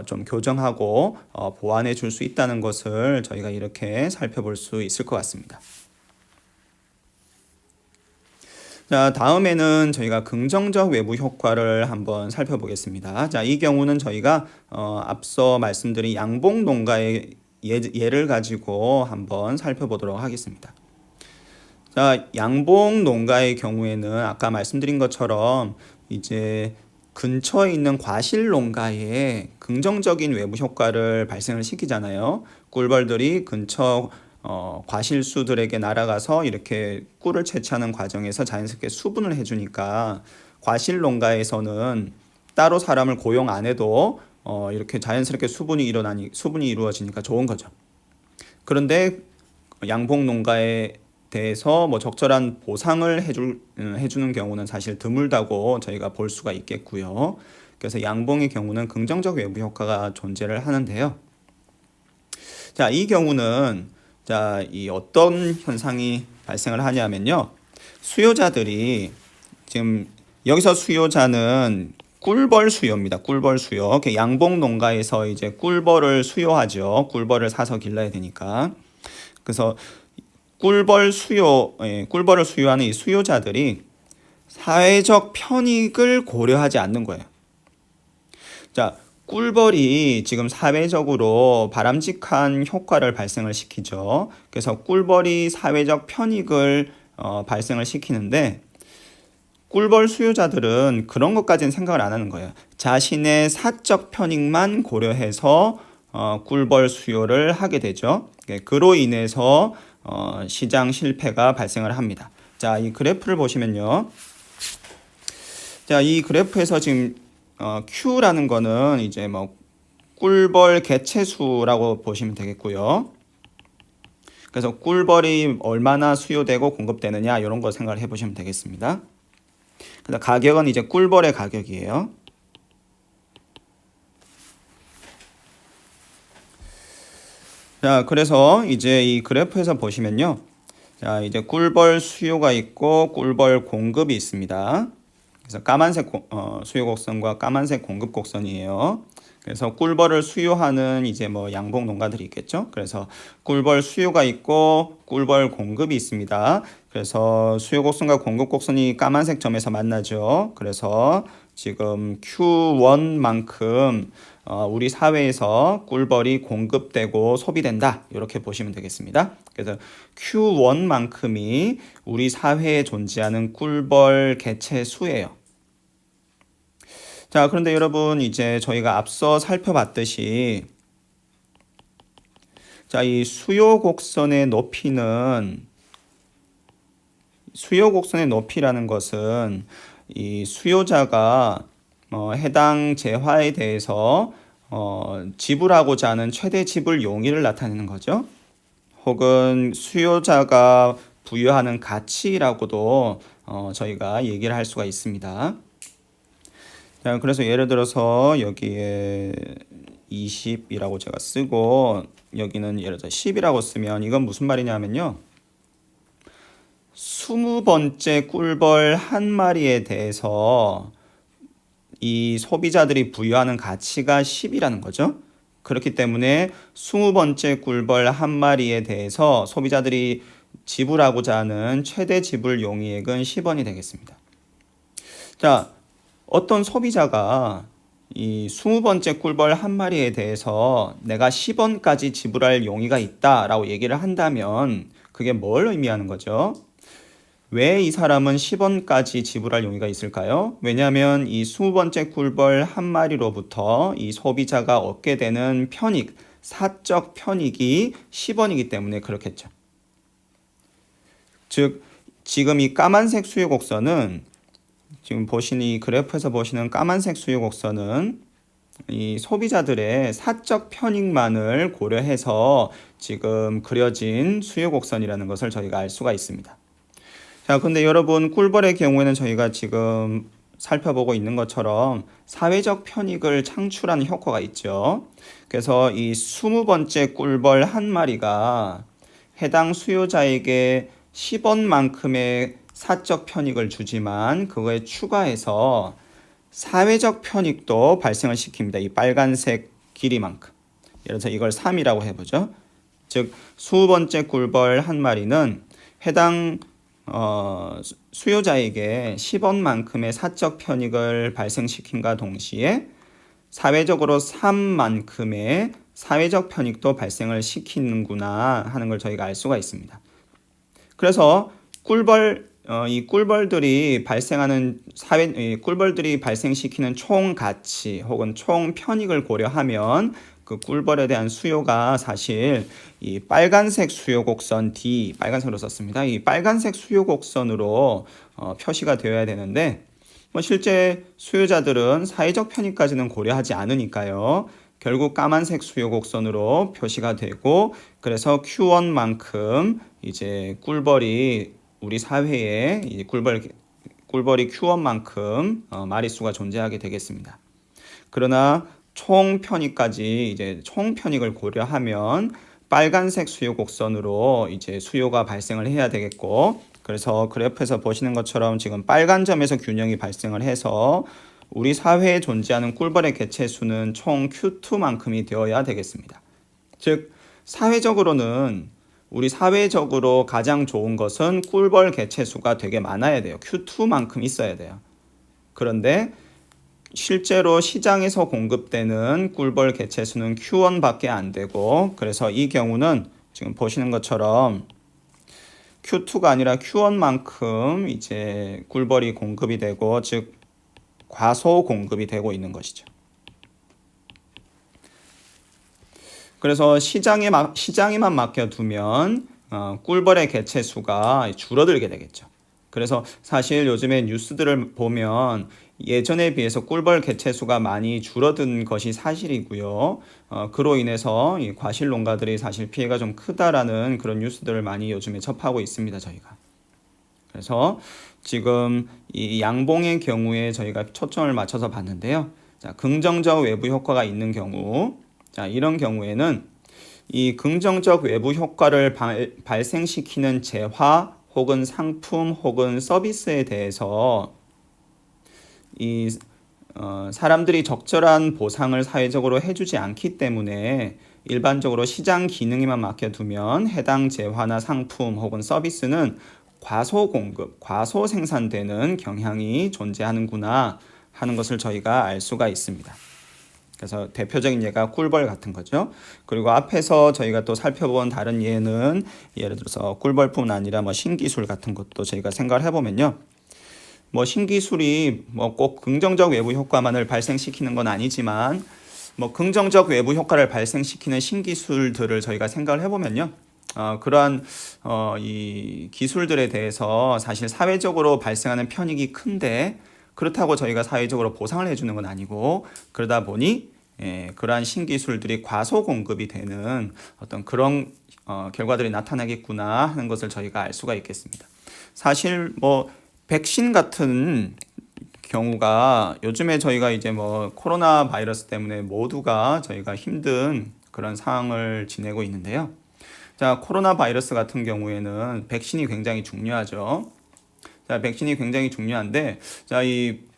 좀 교정하고 보완해 줄 수 있다는 것을 저희가 이렇게 살펴볼 수 있을 것 같습니다. 자, 다음에는 저희가 긍정적 외부 효과를 한번 살펴보겠습니다. 자, 이 경우는 저희가 앞서 말씀드린 양봉 농가의 예를 가지고 한번 살펴보도록 하겠습니다. 자, 양봉 농가의 경우에는 아까 말씀드린 것처럼 이제 근처에 있는 과실 농가에 긍정적인 외부 효과를 발생을 시키잖아요. 꿀벌들이 근처 과실수들에게 날아가서 이렇게 꿀을 채취하는 과정에서 자연스럽게 수분을 해주니까 과실 농가에서는 따로 사람을 고용 안 해도 이렇게 자연스럽게 수분이 이루어지니까 좋은 거죠. 그런데 양봉 농가에 대해서 뭐 적절한 보상을 해주는 경우는 사실 드물다고 저희가 볼 수가 있겠고요. 그래서 양봉의 경우는 긍정적 외부 효과가 존재를 하는데요. 자, 이 경우는 이 어떤 현상이 발생을 하냐면요. 수요자들이 지금 여기서 수요자는 꿀벌 수요입니다. 꿀벌 수요. 이렇게 양봉 농가에서 이제 꿀벌을 수요하죠. 꿀벌을 사서 길러야 되니까. 그래서 꿀벌을 수요하는 이 수요자들이 사회적 편익을 고려하지 않는 거예요. 자, 꿀벌이 지금 사회적으로 바람직한 효과를 발생을 시키죠. 그래서 꿀벌이 사회적 편익을 발생을 시키는데 꿀벌 수요자들은 그런 것까지는 생각을 안 하는 거예요. 자신의 사적 편익만 고려해서 꿀벌 수요를 하게 되죠. 그로 인해서 시장 실패가 발생을 합니다. 자, 이 그래프를 보시면요. 자, 이 그래프에서 지금 Q라는 거는 이제 뭐 꿀벌 개체수라고 보시면 되겠고요. 그래서 꿀벌이 얼마나 수요되고 공급되느냐 이런 거 생각을 해보시면 되겠습니다. 그래서 가격은 이제 꿀벌의 가격이에요. 자, 그래서 이제 이 그래프에서 보시면요. 자, 이제 꿀벌 수요가 있고 꿀벌 공급이 있습니다. 그래서 까만색 수요 곡선과 까만색 공급 곡선이에요. 그래서 꿀벌을 수요하는 이제 뭐 양봉 농가들이 있겠죠. 그래서 꿀벌 수요가 있고 꿀벌 공급이 있습니다. 그래서 수요 곡선과 공급 곡선이 까만색 점에서 만나죠. 그래서 지금 Q1만큼 우리 사회에서 꿀벌이 공급되고 소비된다. 이렇게 보시면 되겠습니다. 그래서 Q1만큼이 우리 사회에 존재하는 꿀벌 개체 수예요. 자, 그런데 여러분 이제 저희가 앞서 살펴봤듯이 자, 이 수요 곡선의 높이라는 것은 이 수요자가 해당 재화에 대해서 지불하고자 하는 최대 지불 용의를 나타내는 거죠. 혹은 수요자가 부여하는 가치라고도 저희가 얘기를 할 수가 있습니다. 자, 그래서 예를 들어서 여기에 20이라고 제가 쓰고 여기는 예를 들어 10이라고 쓰면 이건 무슨 말이냐면요. 20번째 꿀벌 한 마리에 대해서 이 소비자들이 부여하는 가치가 10이라는 거죠. 그렇기 때문에 20번째 꿀벌 한 마리에 대해서 소비자들이 지불하고자 하는 최대 지불 용의액은 10원이 되겠습니다. 자, 어떤 소비자가 이 20번째 꿀벌 한 마리에 대해서 내가 10원까지 지불할 용의가 있다라고 얘기를 한다면 그게 뭘 의미하는 거죠? 왜 이 사람은 10원까지 지불할 용의가 있을까요? 왜냐하면 이 20번째 꿀벌 한 마리로부터 이 소비자가 얻게 되는 편익, 사적 편익이 10원이기 때문에 그렇겠죠. 즉, 지금 이 까만색 수요 곡선은 지금 보시는 이 그래프에서 보시는 까만색 수요 곡선은 이 소비자들의 사적 편익만을 고려해서 지금 그려진 수요 곡선이라는 것을 저희가 알 수가 있습니다. 자, 근데 여러분 꿀벌의 경우에는 저희가 지금 살펴보고 있는 것처럼 사회적 편익을 창출하는 효과가 있죠. 그래서 이 20번째 꿀벌 한 마리가 해당 수요자에게 10원만큼의 사적 편익을 주지만 그거에 추가해서 사회적 편익도 발생을 시킵니다. 이 빨간색 길이만큼. 예를 들어서 이걸 3이라고 해보죠. 즉 20번째 꿀벌 한 마리는 해당 수요자에게 10원만큼의 사적 편익을 발생시킨과 동시에 사회적으로 3만큼의 사회적 편익도 발생을 시키는구나 하는 걸 저희가 알 수가 있습니다. 그래서 이 꿀벌들이 발생시키는 총 가치 혹은 총 편익을 고려하면 그 꿀벌에 대한 수요가 사실 이 빨간색 수요 곡선 D, 빨간색으로 썼습니다. 이 빨간색 수요 곡선으로 표시가 되어야 되는데 실제 수요자들은 사회적 편익까지는 고려하지 않으니까요. 결국 까만색 수요 곡선으로 표시가 되고 그래서 Q1만큼 이제 꿀벌이 우리 사회에 이 꿀벌이 Q1만큼 마리수가 존재하게 되겠습니다. 그러나 총 편익을 고려하면 빨간색 수요 곡선으로 이제 수요가 발생을 해야 되겠고 그래서 그래프에서 보시는 것처럼 지금 빨간 점에서 균형이 발생을 해서 우리 사회에 존재하는 꿀벌의 개체 수는 총 Q2만큼이 되어야 되겠습니다. 즉 우리 사회적으로 가장 좋은 것은 꿀벌 개체 수가 되게 많아야 돼요. Q2만큼 있어야 돼요. 그런데 실제로 시장에서 공급되는 꿀벌 개체 수는 Q1밖에 안 되고 그래서 이 경우는 지금 보시는 것처럼 Q2가 아니라 Q1만큼 이제 꿀벌이 공급이 되고 즉 과소 공급이 되고 있는 것이죠. 그래서 시장에만 맡겨두면 꿀벌의 개체 수가 줄어들게 되겠죠. 그래서 사실 요즘에 뉴스들을 보면 예전에 비해서 꿀벌 개체 수가 많이 줄어든 것이 사실이고요. 그로 인해서 이 과실 농가들이 사실 피해가 좀 크다라는 그런 뉴스들을 많이 요즘에 접하고 있습니다, 저희가. 그래서 지금 이 양봉의 경우에 저희가 초점을 맞춰서 봤는데요. 자, 긍정적 외부 효과가 있는 경우, 자, 이런 경우에는 이 긍정적 외부 효과를 발생시키는 재화 혹은 상품 혹은 서비스에 대해서 이 사람들이 적절한 보상을 사회적으로 해주지 않기 때문에 일반적으로 시장 기능에만 맡겨두면 해당 재화나 상품 혹은 서비스는 과소 공급, 과소 생산되는 경향이 존재하는구나 하는 것을 저희가 알 수가 있습니다. 그래서 대표적인 예가 꿀벌 같은 거죠. 그리고 앞에서 저희가 또 살펴본 다른 예는 예를 들어서 꿀벌뿐 아니라 뭐 신기술 같은 것도 저희가 생각을 해보면요. 뭐 신기술이 뭐 꼭 긍정적 외부 효과만을 발생시키는 건 아니지만 뭐 긍정적 외부 효과를 발생시키는 신기술들을 저희가 생각을 해보면요. 그러한 이 기술들에 대해서 사실 사회적으로 발생하는 편익이 큰데 그렇다고 저희가 사회적으로 보상을 해주는 건 아니고 그러다 보니 그러한 신기술들이 과소 공급이 되는 어떤 그런 결과들이 나타나겠구나 하는 것을 저희가 알 수가 있겠습니다. 사실 뭐 백신 같은 경우가 요즘에 저희가 이제 뭐 코로나 바이러스 때문에 모두가 저희가 힘든 그런 상황을 지내고 있는데요. 자, 코로나 바이러스 같은 경우에는 백신이 굉장히 중요하죠. 자, 백신이 굉장히 중요한데, 자,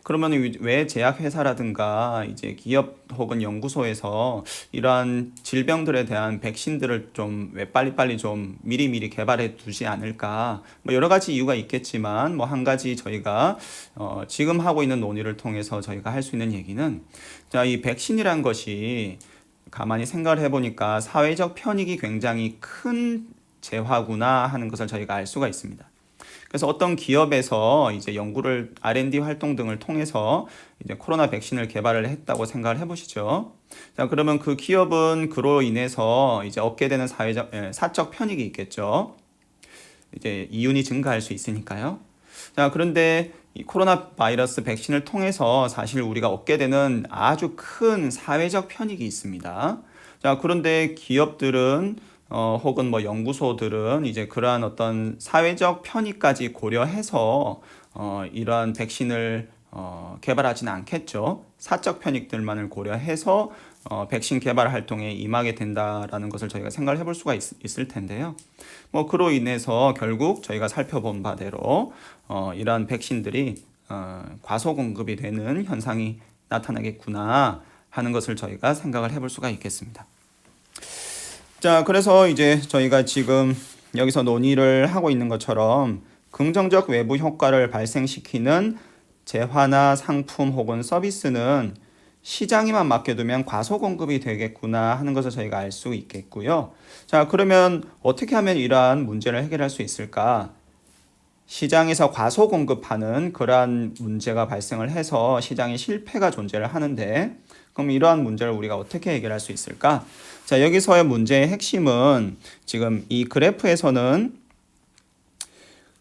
그러면 왜 제약회사라든가 이제 기업 혹은 연구소에서 이러한 질병들에 대한 백신들을 좀 왜 빨리빨리 좀 미리미리 개발해 두지 않을까? 뭐 여러 가지 이유가 있겠지만, 뭐 한 가지 저희가 지금 하고 있는 논의를 통해서 저희가 할 수 있는 얘기는, 자, 이 백신이란 것이 가만히 생각을 해보니까 사회적 편익이 굉장히 큰 재화구나 하는 것을 저희가 알 수가 있습니다. 그래서 어떤 기업에서 이제 연구를 R&D 활동 등을 통해서 이제 코로나 백신을 개발을 했다고 생각을 해보시죠. 자, 그러면 그 기업은 그로 인해서 이제 얻게 되는 사적 편익이 있겠죠. 이제 이윤이 증가할 수 있으니까요. 자, 그런데 이 코로나 바이러스 백신을 통해서 사실 우리가 얻게 되는 아주 큰 사회적 편익이 있습니다. 자, 그런데 기업들은 혹은 뭐 연구소들은 이제 그러한 어떤 사회적 편의까지 고려해서 이러한 백신을 개발하지는 않겠죠. 사적 편익들만을 고려해서 백신 개발 활동에 임하게 된다라는 것을 저희가 생각을 해볼 수가 있을 텐데요. 뭐 그로 인해서 결국 저희가 살펴본 바대로 이러한 백신들이 과소 공급이 되는 현상이 나타나겠구나 하는 것을 저희가 생각을 해볼 수가 있겠습니다. 자, 그래서 이제 저희가 지금 여기서 논의를 하고 있는 것처럼 긍정적 외부 효과를 발생시키는 재화나 상품 혹은 서비스는 시장에만 맡겨두면 과소 공급이 되겠구나 하는 것을 저희가 알 수 있겠고요. 자, 그러면 어떻게 하면 이러한 문제를 해결할 수 있을까? 시장에서 과소 공급하는 그러한 문제가 발생을 해서 시장에 실패가 존재를 하는데 그럼 이러한 문제를 우리가 어떻게 해결할 수 있을까? 자, 여기서의 문제의 핵심은 지금 이 그래프에서는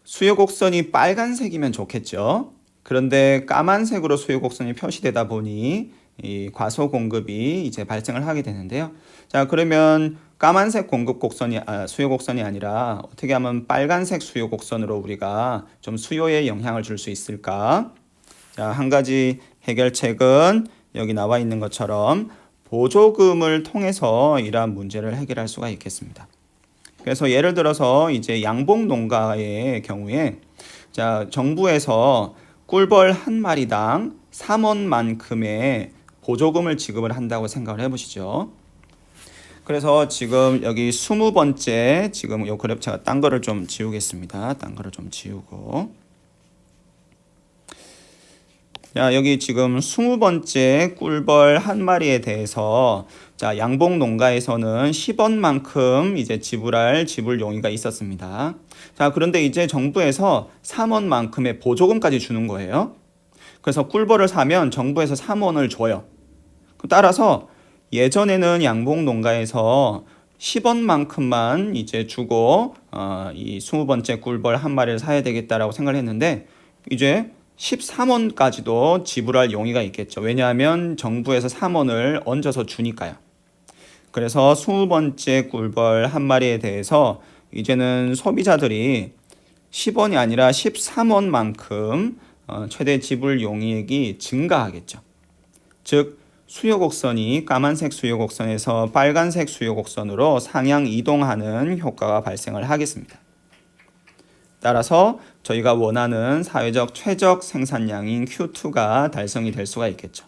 수요 곡선이 빨간색이면 좋겠죠. 그런데 까만색으로 수요 곡선이 표시되다 보니 이 과소 공급이 이제 발생을 하게 되는데요. 자, 그러면 까만색 공급 곡선이 수요 곡선이 아니라 어떻게 하면 빨간색 수요 곡선으로 우리가 좀 수요에 영향을 줄 수 있을까? 자, 한 가지 해결책은 여기 나와 있는 것처럼 보조금을 통해서 이러한 문제를 해결할 수가 있겠습니다. 그래서 예를 들어서 이제 양봉 농가의 경우에 자, 정부에서 꿀벌 한 마리당 3원만큼의 보조금을 지급을 한다고 생각을 해보시죠. 그래서 지금 여기 20번째 지금 요 그래프 제가 딴 거를 좀 지우겠습니다. 딴 거를 좀 지우고. 자, 여기 지금 20번째 꿀벌 한 마리에 대해서 자, 양봉 농가에서는 10원만큼 이제 지불할 지불 용의가 있었습니다. 자, 그런데 이제 정부에서 3원만큼의 보조금까지 주는 거예요. 그래서 꿀벌을 사면 정부에서 3원을 줘요. 따라서 예전에는 양봉 농가에서 10원만큼만 이제 주고 이 20번째 꿀벌 한 마리를 사야 되겠다라고 생각을 했는데 이제 13원까지도 지불할 용의가 있겠죠. 왜냐하면 정부에서 3원을 얹어서 주니까요. 그래서 20번째 꿀벌 한 마리에 대해서 이제는 소비자들이 10원이 아니라 13원만큼 최대 지불 용의액이 증가하겠죠. 즉 수요 곡선이 까만색 수요 곡선에서 빨간색 수요 곡선으로 상향 이동하는 효과가 발생을 하겠습니다. 따라서 저희가 원하는 사회적 최적 생산량인 Q2가 달성이 될 수가 있겠죠.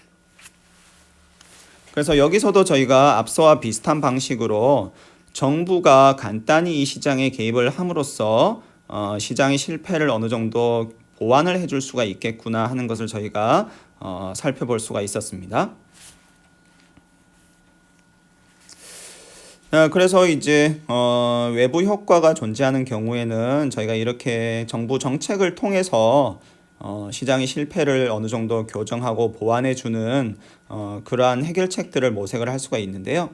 그래서 여기서도 저희가 앞서와 비슷한 방식으로 정부가 간단히 이 시장에 개입을 함으로써 시장의 실패를 어느 정도 보완을 해줄 수가 있겠구나 하는 것을 저희가 살펴볼 수가 있었습니다. 그래서 이제 외부 효과가 존재하는 경우에는 저희가 이렇게 정부 정책을 통해서 시장의 실패를 어느 정도 교정하고 보완해주는 그러한 해결책들을 모색을 할 수가 있는데요.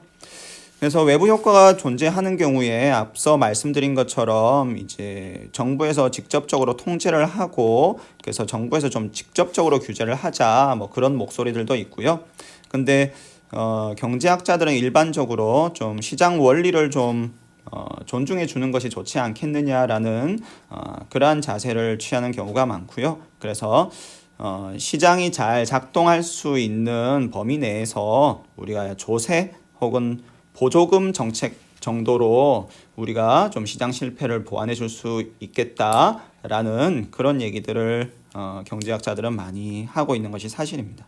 그래서 외부 효과가 존재하는 경우에 앞서 말씀드린 것처럼 이제 정부에서 직접적으로 통제를 하고 그래서 정부에서 좀 직접적으로 규제를 하자 뭐 그런 목소리들도 있고요. 근데 경제학자들은 일반적으로 좀 시장 원리를 좀 존중해 주는 것이 좋지 않겠느냐라는 그러한 자세를 취하는 경우가 많고요. 그래서 시장이 잘 작동할 수 있는 범위 내에서 우리가 조세 혹은 보조금 정책 정도로 우리가 좀 시장 실패를 보완해 줄 수 있겠다라는 그런 얘기들을 경제학자들은 많이 하고 있는 것이 사실입니다.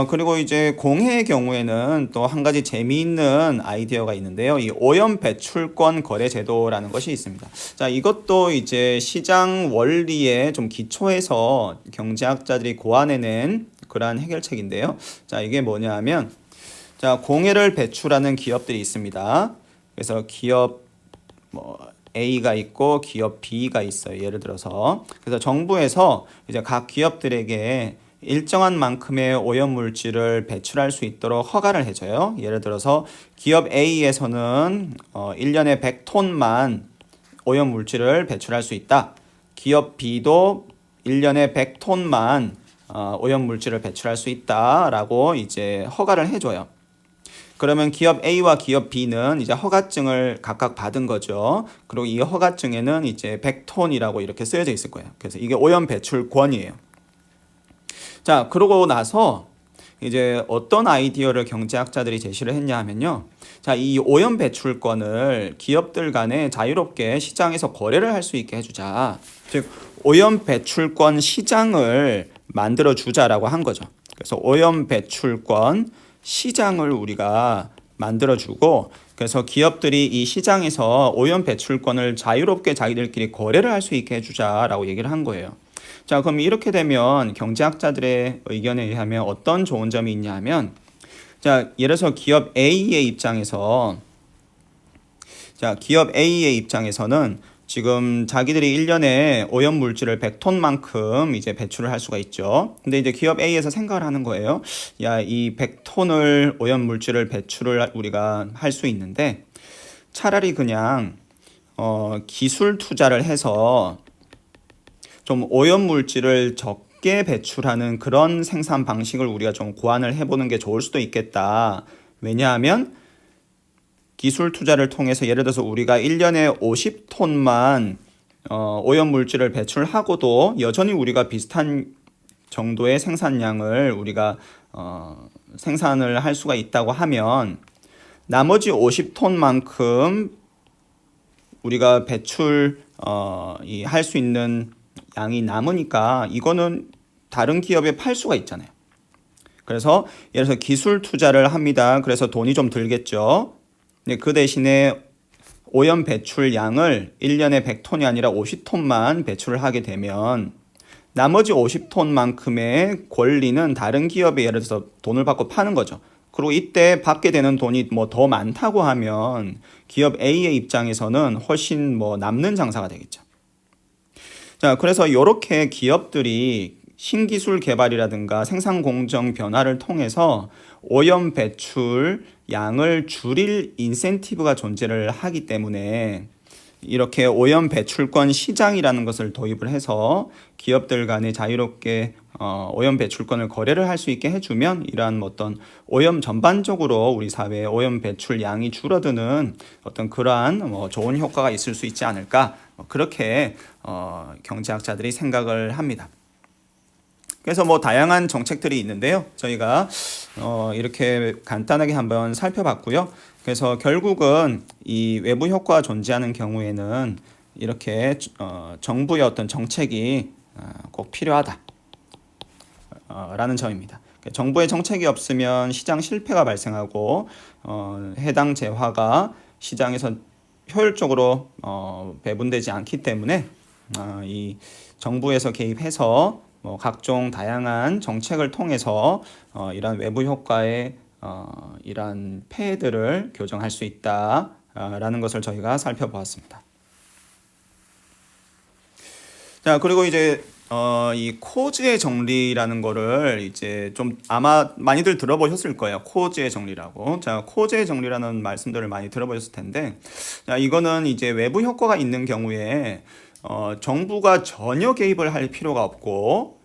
그리고 이제 공해의 경우에는 또 한 가지 재미있는 아이디어가 있는데요. 이 오염 배출권 거래 제도라는 것이 있습니다. 자, 이것도 이제 시장 원리에 좀 기초해서 경제학자들이 고안해낸 그러한 해결책인데요. 자, 이게 뭐냐 하면 자, 공해를 배출하는 기업들이 있습니다. 그래서 기업 A가 있고 기업 B가 있어요. 예를 들어서 그래서 정부에서 이제 각 기업들에게 일정한 만큼의 오염물질을 배출할 수 있도록 허가를 해줘요. 예를 들어서 기업 A에서는 1년에 100톤만 오염물질을 배출할 수 있다. 기업 B도 1년에 100톤만 오염물질을 배출할 수 있다라고 이제 허가를 해줘요. 그러면 기업 A와 기업 B는 이제 허가증을 각각 받은 거죠. 그리고 이 허가증에는 이제 100톤이라고 이렇게 쓰여져 있을 거예요. 그래서 이게 오염 배출권이에요. 자, 그러고 나서 이제 어떤 아이디어를 경제학자들이 제시를 했냐 하면요. 자, 이 오염 배출권을 기업들 간에 자유롭게 시장에서 거래를 할 수 있게 해주자. 즉, 오염 배출권 시장을 만들어 주자라고 한 거죠. 그래서 오염 배출권 시장을 우리가 만들어주고 그래서 기업들이 이 시장에서 오염 배출권을 자유롭게 자기들끼리 거래를 할 수 있게 해주자라고 얘기를 한 거예요. 자, 그럼 이렇게 되면 경제학자들의 의견에 의하면 어떤 좋은 점이 있냐 하면 자, 예를 들어서 기업 A의 입장에서 기업 A의 입장에서는 지금 자기들이 1년에 오염 물질을 100톤만큼 이제 배출을 할 수가 있죠. 근데 이제 기업 A에서 생각을 하는 거예요. 야, 이 100톤을 오염 물질을 배출을 우리가 할 수 있는데 차라리 그냥 기술 투자를 해서 좀 오염 물질을 적게 배출하는 그런 생산 방식을 우리가 좀 고안을 해보는 게 좋을 수도 있겠다. 왜냐하면 기술 투자를 통해서 예를 들어서 우리가 1년에 50톤만 오염물질을 배출하고도 여전히 우리가 비슷한 정도의 생산량을 우리가 생산을 할 수가 있다고 하면 나머지 50톤만큼 우리가 배출 할 수 있는 양이 남으니까 이거는 다른 기업에 팔 수가 있잖아요. 그래서 예를 들어서 기술 투자를 합니다. 그래서 돈이 좀 들겠죠. 그 대신에 오염 배출 양을 1년에 100톤이 아니라 50톤만 배출을 하게 되면 나머지 50톤만큼의 권리는 다른 기업에 예를 들어서 돈을 받고 파는 거죠. 그리고 이때 받게 되는 돈이 뭐 더 많다고 하면 기업 A의 입장에서는 훨씬 남는 장사가 되겠죠. 자, 그래서 이렇게 기업들이 신기술 개발이라든가 생산 공정 변화를 통해서 오염 배출 양을 줄일 인센티브가 존재를 하기 때문에 이렇게 오염 배출권 시장이라는 것을 도입을 해서 기업들 간에 자유롭게 오염 배출권을 거래를 할 수 있게 해주면 이러한 어떤 오염 전반적으로 우리 사회의 오염 배출 양이 줄어드는 어떤 그러한 좋은 효과가 있을 수 있지 않을까, 그렇게 경제학자들이 생각을 합니다. 그래서 다양한 정책들이 있는데요. 저희가 이렇게 간단하게 한번 살펴봤고요. 그래서 결국은 이 외부 효과가 존재하는 경우에는 이렇게 정부의 어떤 정책이 꼭 필요하다 라는 점입니다. 정부의 정책이 없으면 시장 실패가 발생하고 해당 재화가 시장에서 효율적으로 배분되지 않기 때문에 이 정부에서 개입해서 각종 다양한 정책을 통해서 이러한 외부 효과의 이러한 폐해들을 교정할 수 있다라는 것을 저희가 살펴보았습니다. 자, 그리고 이제 이 코즈의 정리라는 거를 이제 좀 아마 많이들 들어보셨을 거예요. 코즈의 정리라고. 자, 코즈의 정리라는 말씀들을 많이 들어보셨을 텐데, 자, 이거는 이제 외부 효과가 있는 경우에 정부가 전혀 개입을 할 필요가 없고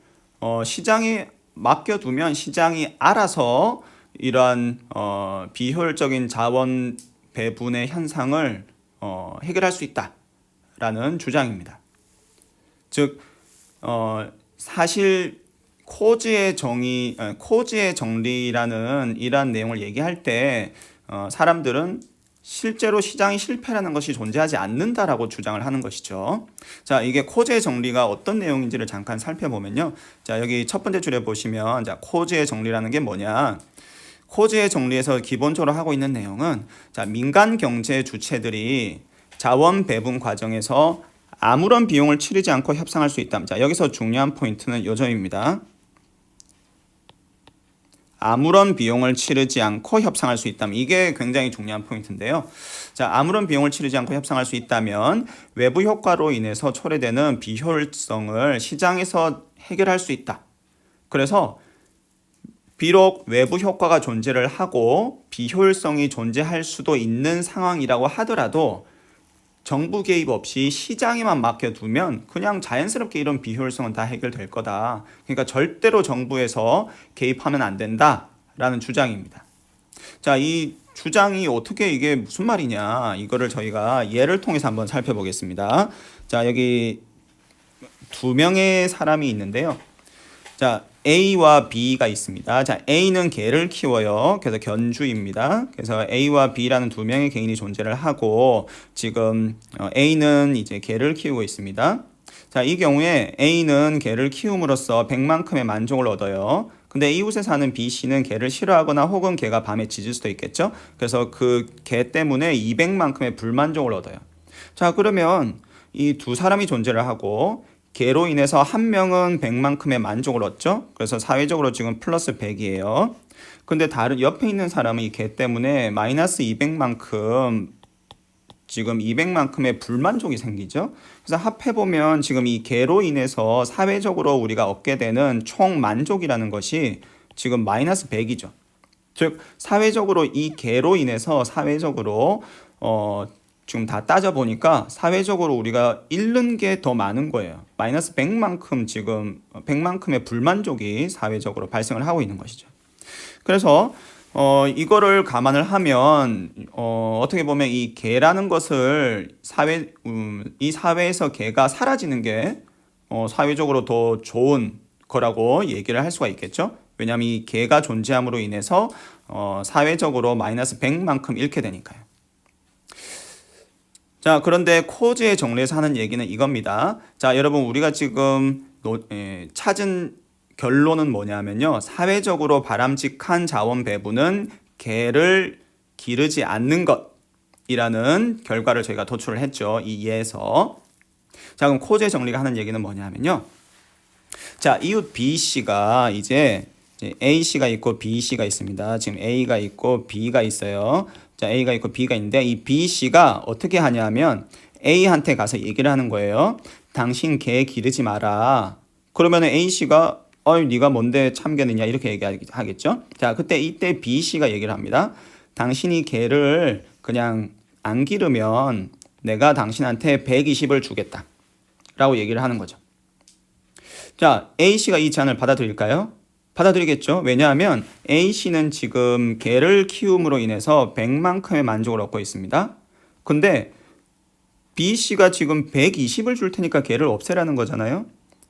시장에 맡겨두면 시장이 알아서 이러한 비효율적인 자원 배분의 현상을 해결할 수 있다라는 주장입니다. 즉 사실 코즈의 정리라는 이러한 내용을 얘기할 때 사람들은 실제로 시장이 실패라는 것이 존재하지 않는다라고 주장을 하는 것이죠. 자, 이게 코즈의 정리가 어떤 내용인지를 잠깐 살펴보면요. 자, 여기 첫 번째 줄에 보시면, 자, 코즈의 정리라는 게 뭐냐? 코즈의 정리에서 기본적으로 하고 있는 내용은, 자, 민간 경제 주체들이 자원 배분 과정에서 아무런 비용을 치르지 않고 협상할 수 있다. 자, 여기서 중요한 포인트는 이 점입니다. 아무런 비용을 치르지 않고 협상할 수 있다면, 이게 굉장히 중요한 포인트인데요. 자, 아무런 비용을 치르지 않고 협상할 수 있다면 외부 효과로 인해서 초래되는 비효율성을 시장에서 해결할 수 있다. 그래서 비록 외부 효과가 존재를 하고 비효율성이 존재할 수도 있는 상황이라고 하더라도 정부 개입 없이 시장에만 맡겨두면 그냥 자연스럽게 이런 비효율성은 다 해결될 거다. 그러니까 절대로 정부에서 개입하면 안 된다라는 주장입니다. 자, 이 주장이 어떻게, 이게 무슨 말이냐, 이거를 저희가 예를 통해서 한번 살펴보겠습니다. 자, 여기 두 명의 사람이 있는데요. 자, A와 B가 있습니다. 자, A는 개를 키워요. 그래서 견주입니다. 그래서 A와 B라는 두 명의 개인이 존재를 하고, 지금 A는 이제 개를 키우고 있습니다. 자, 이 경우에 A는 개를 키움으로써 100만큼의 만족을 얻어요. 근데 이웃에 사는 B씨는 개를 싫어하거나 혹은 개가 밤에 짖을 수도 있겠죠. 그래서 그 개 때문에 200만큼의 불만족을 얻어요. 자, 그러면 이 두 사람이 존재를 하고 개로 인해서 한 명은 100만큼의 만족을 얻죠. 그래서 사회적으로 지금 플러스 100이에요. 근데 다른 옆에 있는 사람은 이 개 때문에 마이너스 200만큼, 지금 200만큼의 불만족이 생기죠. 그래서 합해보면 지금 이 개로 인해서 사회적으로 우리가 얻게 되는 총 만족이라는 것이 지금 마이너스 100이죠. 즉 사회적으로 이 개로 인해서 사회적으로 지금 다 따져보니까 사회적으로 우리가 잃는 게 더 많은 거예요. 마이너스 100만큼, 지금 100만큼의 불만족이 사회적으로 발생을 하고 있는 것이죠. 그래서 이거를 감안을 하면 어떻게 보면 이 개라는 것을 이 사회에서 개가 사라지는 게 사회적으로 더 좋은 거라고 얘기를 할 수가 있겠죠. 왜냐하면 이 개가 존재함으로 인해서 사회적으로 마이너스 100만큼 잃게 되니까요. 자, 그런데 코즈의 정리에서 하는 얘기는 이겁니다. 자, 여러분, 우리가 지금 찾은 결론은 뭐냐면요. 사회적으로 바람직한 자원 배분은 개를 기르지 않는 것이라는 결과를 저희가 도출을 했죠. 이 예에서. 자, 그럼 코즈의 정리가 하는 얘기는 뭐냐면요. 자, 이웃 B씨가 이제 A씨가 있고 B씨가 있습니다. 지금 A가 있고 B가 있어요. 자, A가 있고 B가 있는데 이 B씨가 어떻게 하냐면 A한테 가서 얘기를 하는 거예요. 당신 개 기르지 마라. 그러면 A씨가 네가 뭔데 참견이냐 이렇게 얘기하겠죠. 자, 이때 B 씨가 얘기를 합니다. 당신이 걔를 그냥 안 기르면 내가 당신한테 120을 주겠다 라고 얘기를 하는 거죠. 자, A씨가 이 제안을 받아들일까요? 받아들이겠죠. 왜냐하면 A씨는 지금 개를 키움으로 인해서 100만큼의 만족을 얻고 있습니다. 근데 B씨가 지금 120을 줄 테니까 개를 없애라는 거잖아요.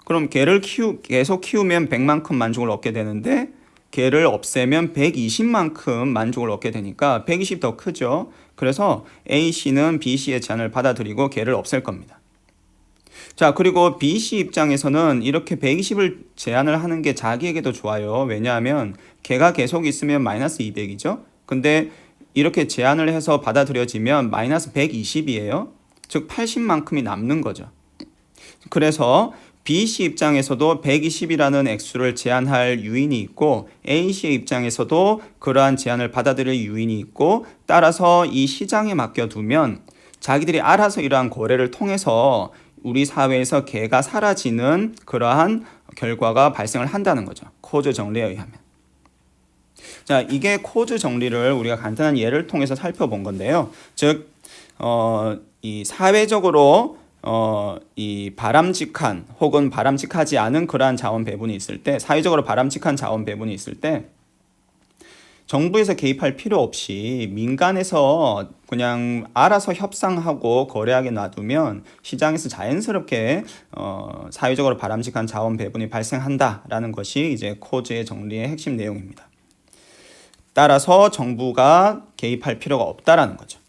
그럼 개를 계속 키우면 100만큼 만족을 얻게 되는데 개를 없애면 120만큼 만족을 얻게 되니까 120 더 크죠. 그래서 A씨는 B씨의 제안을 받아들이고 개를 없앨 겁니다. 자, 그리고 B씨 입장에서는 이렇게 120을 제한을 하는 게 자기에게도 좋아요. 왜냐하면 걔가 계속 있으면 마이너스 200이죠. 근데 이렇게 제한을 해서 받아들여지면 마이너스 120이에요. 즉 80만큼이 남는 거죠. 그래서 B씨 입장에서도 120이라는 액수를 제한할 유인이 있고 A씨의 입장에서도 그러한 제한을 받아들일 유인이 있고 따라서 이 시장에 맡겨두면 자기들이 알아서 이러한 거래를 통해서 우리 사회에서 개가 사라지는 그러한 결과가 발생을 한다는 거죠. 코즈 정리에 의하면. 자, 이게 코즈 정리를 우리가 간단한 예를 통해서 살펴본 건데요. 즉, 이 사회적으로 이 바람직한 혹은 바람직하지 않은 그러한 자원 배분이 있을 때, 사회적으로 바람직한 자원 배분이 있을 때 정부에서 개입할 필요 없이 민간에서 그냥 알아서 협상하고 거래하게 놔두면 시장에서 자연스럽게 사회적으로 바람직한 자원 배분이 발생한다라는 것이 이제 코즈의 정리의 핵심 내용입니다. 따라서 정부가 개입할 필요가 없다라는 거죠.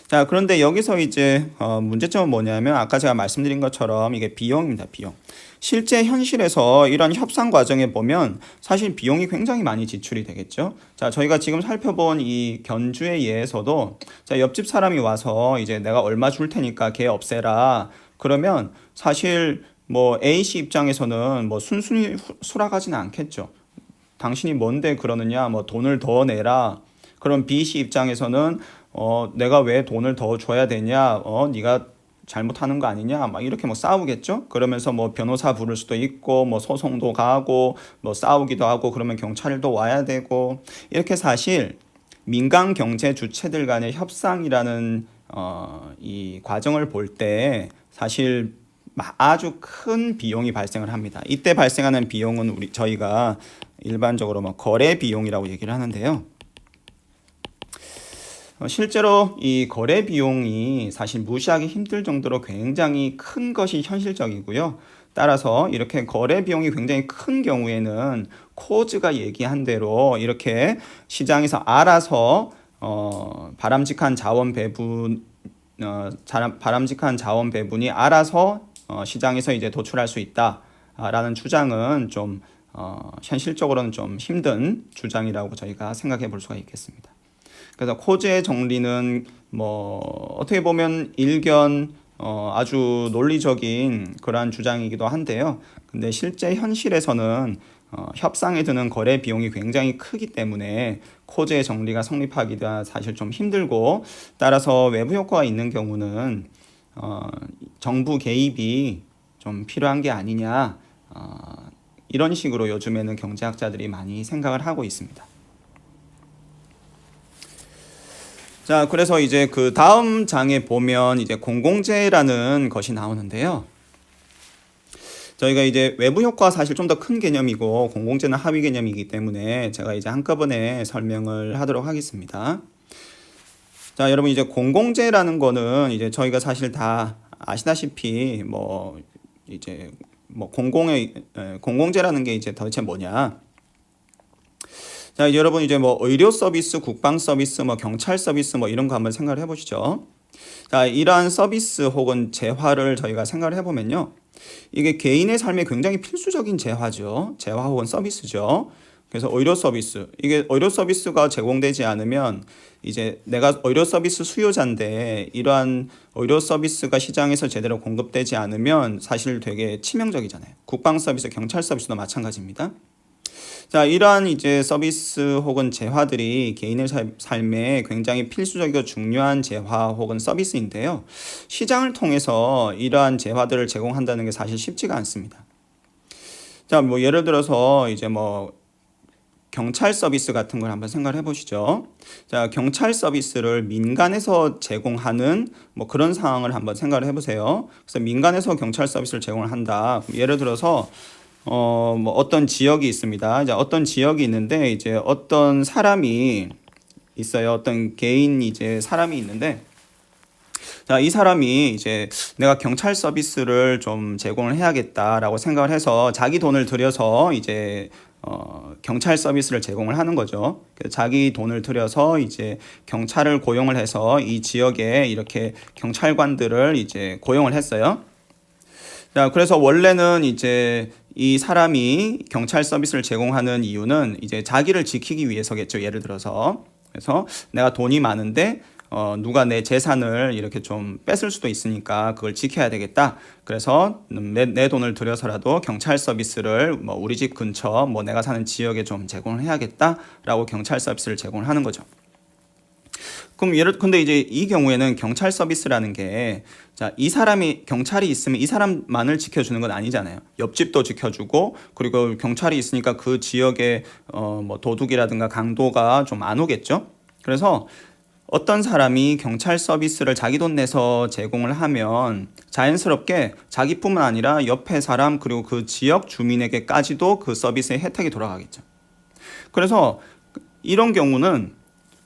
자, 그런데 여기서 이제 문제점은 뭐냐면 아까 제가 말씀드린 것처럼 이게 비용입니다. 비용. 실제 현실에서 이런 협상 과정에 보면 사실 비용이 굉장히 많이 지출이 되겠죠. 자, 저희가 지금 살펴본 이 견주의 예에서도 자, 옆집 사람이 와서 이제 내가 얼마 줄 테니까 걔 없애라. 그러면 사실 뭐 A씨 입장에서는 뭐 순순히 수락하지는 않겠죠. 당신이 뭔데 그러느냐, 뭐 돈을 더 내라. 그럼 B씨 입장에서는 내가 왜 돈을 더 줘야 되냐, 네가 잘못하는 거 아니냐, 막 이렇게 뭐 싸우겠죠. 그러면서 뭐 변호사 부를 수도 있고, 뭐 소송도 가고, 뭐 싸우기도 하고, 그러면 경찰도 와야 되고, 이렇게 사실 민간 경제 주체들 간의 협상이라는 이 과정을 볼 때 사실 아주 큰 비용이 발생을 합니다. 이때 발생하는 비용은 저희가 일반적으로 뭐 거래 비용이라고 얘기를 하는데요. 실제로 이 거래 비용이 사실 무시하기 힘들 정도로 굉장히 큰 것이 현실적이고요. 따라서 이렇게 거래 비용이 굉장히 큰 경우에는 코즈가 얘기한 대로 이렇게 시장에서 알아서 바람직한 자원 배분이 알아서 시장에서 이제 도출할 수 있다라는 주장은 좀 현실적으로는 좀 힘든 주장이라고 저희가 생각해 볼 수가 있겠습니다. 그래서 코즈의 정리는 뭐 어떻게 보면 일견 아주 논리적인 그러한 주장이기도 한데요. 근데 실제 현실에서는 협상에 드는 거래 비용이 굉장히 크기 때문에 코즈의 정리가 성립하기가 사실 좀 힘들고 따라서 외부 효과가 있는 경우는 정부 개입이 좀 필요한 게 아니냐 이런 식으로 요즘에는 경제학자들이 많이 생각을 하고 있습니다. 자, 그래서 이제 그 다음 장에 보면 이제 공공재라는 것이 나오는데요. 저희가 이제 외부 효과가 사실 좀 더 큰 개념이고 공공재는 하위 개념이기 때문에 제가 이제 한꺼번에 설명을 하도록 하겠습니다. 자, 여러분 이제 공공재라는 거는 이제 저희가 사실 다 아시다시피 뭐 이제 뭐 공공재라는 게 이제 도대체 뭐냐? 자, 이제 여러분 이제 뭐 의료 서비스, 국방 서비스, 뭐 경찰 서비스 뭐 이런 거 한번 생각을 해보시죠. 자, 이러한 서비스 혹은 재화를 저희가 생각을 해보면요. 이게 개인의 삶에 굉장히 필수적인 재화죠. 재화 혹은 서비스죠. 그래서 의료 서비스. 이게 의료 서비스가 제공되지 않으면 이제 내가 의료 서비스 수요자인데 이러한 의료 서비스가 시장에서 제대로 공급되지 않으면 사실 되게 치명적이잖아요. 국방 서비스, 경찰 서비스도 마찬가지입니다. 자, 이러한 이제 서비스 혹은 재화들이 개인의 삶에 굉장히 필수적이고 중요한 재화 혹은 서비스인데요. 시장을 통해서 이러한 재화들을 제공한다는 게 사실 쉽지가 않습니다. 자, 뭐 예를 들어서 이제 뭐 경찰 서비스 같은 걸 한번 생각을 해보시죠. 자, 경찰 서비스를 민간에서 제공하는 뭐 그런 상황을 한번 생각을 해보세요. 그래서 민간에서 경찰 서비스를 제공을 한다. 예를 들어서 뭐 어떤 지역이 있습니다. 이제 어떤 지역이 있는데 이제 어떤 사람이 있어요. 어떤 개인 이제 사람이 있는데, 자, 이 사람이 이제 내가 경찰 서비스를 좀 제공을 해야겠다라고 생각을 해서 자기 돈을 들여서 이제 경찰 서비스를 제공을 하는 거죠. 자기 돈을 들여서 이제 경찰을 고용을 해서 이 지역에 이렇게 경찰관들을 이제 고용을 했어요. 자, 그래서 원래는 이제 이 사람이 경찰 서비스를 제공하는 이유는 이제 자기를 지키기 위해서겠죠. 예를 들어서. 그래서 내가 돈이 많은데 누가 내 재산을 이렇게 좀 뺏을 수도 있으니까 그걸 지켜야 되겠다. 그래서 내 돈을 들여서라도 경찰 서비스를 뭐 우리 집 근처 뭐 내가 사는 지역에 좀 제공을 해야겠다라고 경찰 서비스를 제공을 하는 거죠. 그럼 근데 이제 이 경우에는 경찰 서비스라는 게, 자, 이 사람이 경찰이 있으면 이 사람만을 지켜주는 건 아니잖아요. 옆집도 지켜주고, 그리고 경찰이 있으니까 그 지역에 뭐 도둑이라든가 강도가 좀 안 오겠죠. 그래서 어떤 사람이 경찰 서비스를 자기 돈 내서 제공을 하면 자연스럽게 자기뿐만 아니라 옆에 사람 그리고 그 지역 주민에게까지도 그 서비스의 혜택이 돌아가겠죠. 그래서 이런 경우는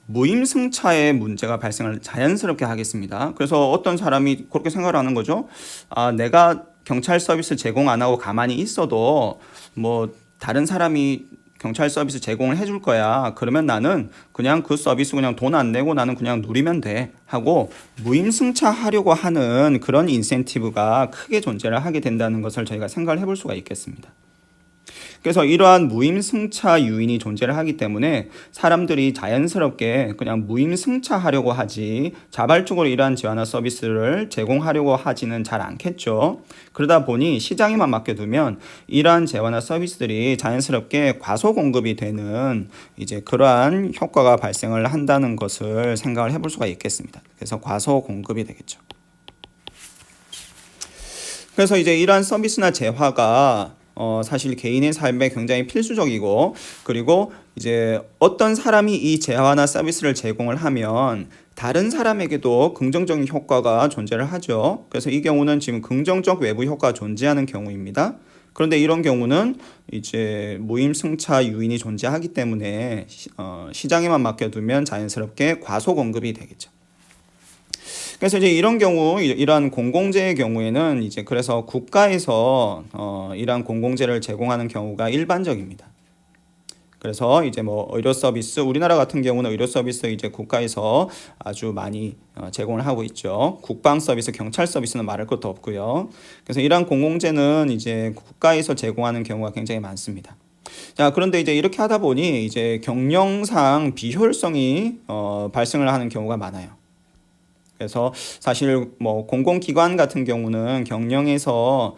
무임승차의 문제가 발생을 자연스럽게 하겠습니다. 그래서 어떤 사람이 그렇게 생각을 하는 거죠. 아, 내가 경찰 서비스 제공 안 하고 가만히 있어도 뭐 다른 사람이 경찰 서비스 제공을 해줄 거야. 그러면 나는 그냥 그 서비스 그냥 돈 안 내고 나는 그냥 누리면 돼 하고 무임승차 하려고 하는 그런 인센티브가 크게 존재를 하게 된다는 것을 저희가 생각을 해볼 수가 있겠습니다. 그래서 이러한 무임승차 유인이 존재를 하기 때문에 사람들이 자연스럽게 그냥 무임승차 하려고 하지 자발적으로 이러한 재화나 서비스를 제공하려고 하지는 잘 않겠죠. 그러다 보니 시장에만 맡겨두면 이러한 재화나 서비스들이 자연스럽게 과소 공급이 되는 이제 그러한 효과가 발생을 한다는 것을 생각을 해볼 수가 있겠습니다. 그래서 과소 공급이 되겠죠. 그래서 이제 이러한 서비스나 재화가 사실 개인의 삶에 굉장히 필수적이고, 그리고 이제 어떤 사람이 이 재화나 서비스를 제공을 하면 다른 사람에게도 긍정적인 효과가 존재를 하죠. 그래서 이 경우는 지금 긍정적 외부 효과가 존재하는 경우입니다. 그런데 이런 경우는 이제 무임승차 유인이 존재하기 때문에 시장에만 맡겨두면 자연스럽게 과소 공급이 되겠죠. 그래서 이제 이런 경우, 이러한 공공재의 경우에는 이제 그래서 국가에서 이러한 공공재를 제공하는 경우가 일반적입니다. 그래서 이제 뭐 의료 서비스, 우리나라 같은 경우는 의료 서비스 이제 국가에서 아주 많이 제공을 하고 있죠. 국방 서비스, 경찰 서비스는 말할 것도 없고요. 그래서 이러한 공공재는 이제 국가에서 제공하는 경우가 굉장히 많습니다. 자, 그런데 이제 이렇게 하다 보니 이제 경영상 비효율성이 발생을 하는 경우가 많아요. 그래서 사실 뭐 공공기관 같은 경우는 경영에서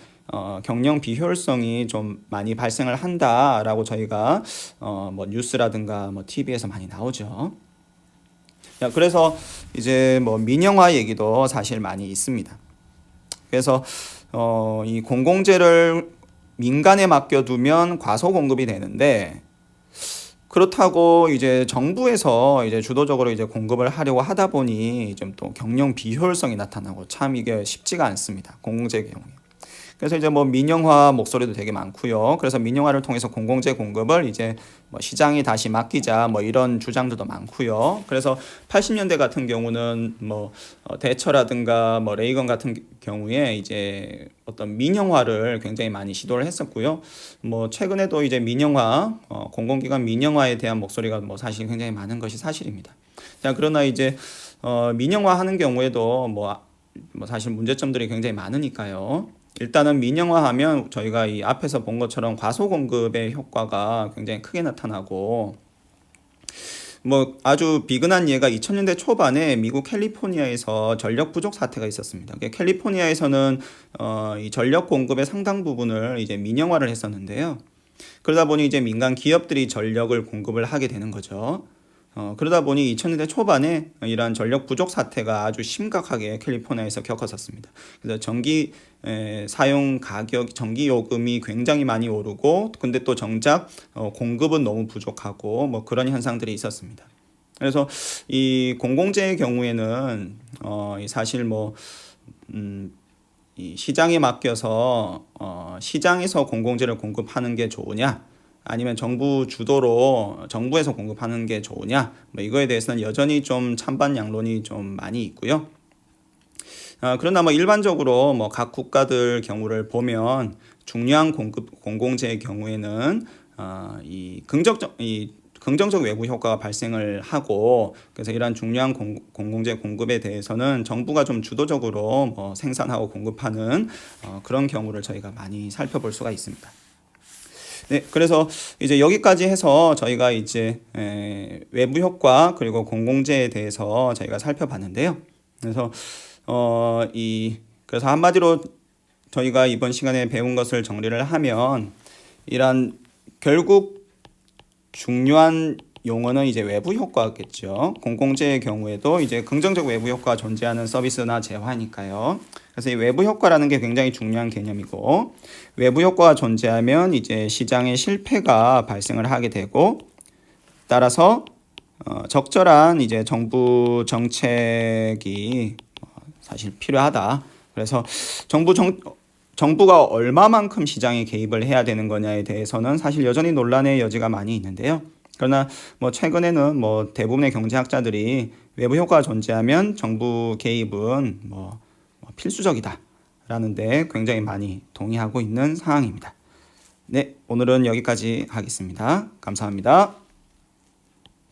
경영 비효율성이 좀 많이 발생을 한다라고 저희가 뭐 뉴스라든가 뭐 TV에서 많이 나오죠. 자, 그래서 이제 뭐 민영화 얘기도 사실 많이 있습니다. 그래서 이 공공재를 민간에 맡겨두면 과소 공급이 되는데, 그렇다고 이제 정부에서 이제 주도적으로 이제 공급을 하려고 하다 보니 좀 또 경영 비효율성이 나타나고 참 이게 쉽지가 않습니다. 공공재 경우에. 그래서 이제 뭐 민영화 목소리도 되게 많고요. 그래서 민영화를 통해서 공공재 공급을 이제 뭐 시장에 다시 맡기자 뭐 이런 주장들도 많고요. 그래서 80년대 같은 경우는 뭐 대처라든가 뭐 레이건 같은 경우에 이제 어떤 민영화를 굉장히 많이 시도를 했었고요. 뭐 최근에도 이제 민영화, 공공기관 민영화에 대한 목소리가 뭐 사실 굉장히 많은 것이 사실입니다. 자, 그러나 이제 민영화 하는 경우에도 뭐 사실 문제점들이 굉장히 많으니까요. 일단은 민영화하면 저희가 이 앞에서 본 것처럼 과소 공급의 효과가 굉장히 크게 나타나고, 뭐 아주 비근한 예가 2000년대 초반에 미국 캘리포니아에서 전력 부족 사태가 있었습니다. 캘리포니아에서는 이 전력 공급의 상당 부분을 이제 민영화를 했었는데요. 그러다 보니 이제 민간 기업들이 전력을 공급을 하게 되는 거죠. 그러다 보니 2000년대 초반에 이러한 전력 부족 사태가 아주 심각하게 캘리포니아에서 겪었었습니다. 그래서 사용 가격, 전기 요금이 굉장히 많이 오르고, 근데 또 정작 공급은 너무 부족하고 뭐 그런 현상들이 있었습니다. 그래서 이 공공재의 경우에는 사실 이 시장에 맡겨서 시장에서 공공재를 공급하는 게 좋으냐, 아니면 정부 주도로 정부에서 공급하는 게 좋으냐, 뭐 이거에 대해서는 여전히 좀 찬반 양론이 좀 많이 있고요. 그러나 뭐 일반적으로 뭐 각 국가들 경우를 보면 중요한 공공재의 경우에는 이 긍정적 외부 효과가 발생을 하고, 그래서 이러한 중요한 공공재 공급에 대해서는 정부가 좀 주도적으로 뭐 생산하고 공급하는 그런 경우를 저희가 많이 살펴볼 수가 있습니다. 네, 그래서 이제 여기까지 해서 저희가 이제 외부 효과 그리고 공공재에 대해서 저희가 살펴봤는데요. 그래서 그래서 한마디로 저희가 이번 시간에 배운 것을 정리를 하면, 이란 결국 중요한 용어는 이제 외부 효과겠죠. 공공재의 경우에도 이제 긍정적 외부 효과가 존재하는 서비스나 재화니까요. 그래서 이 외부 효과라는 게 굉장히 중요한 개념이고, 외부 효과가 존재하면 이제 시장의 실패가 발생을 하게 되고, 따라서 적절한 이제 정부 정책이 사실 필요하다. 그래서 정부가 얼마만큼 시장에 개입을 해야 되는 거냐에 대해서는 사실 여전히 논란의 여지가 많이 있는데요. 그러나 뭐 최근에는 뭐 대부분의 경제학자들이 외부 효과가 존재하면 정부 개입은 뭐 필수적이다라는데 굉장히 많이 동의하고 있는 상황입니다. 네, 오늘은 여기까지 하겠습니다. 감사합니다.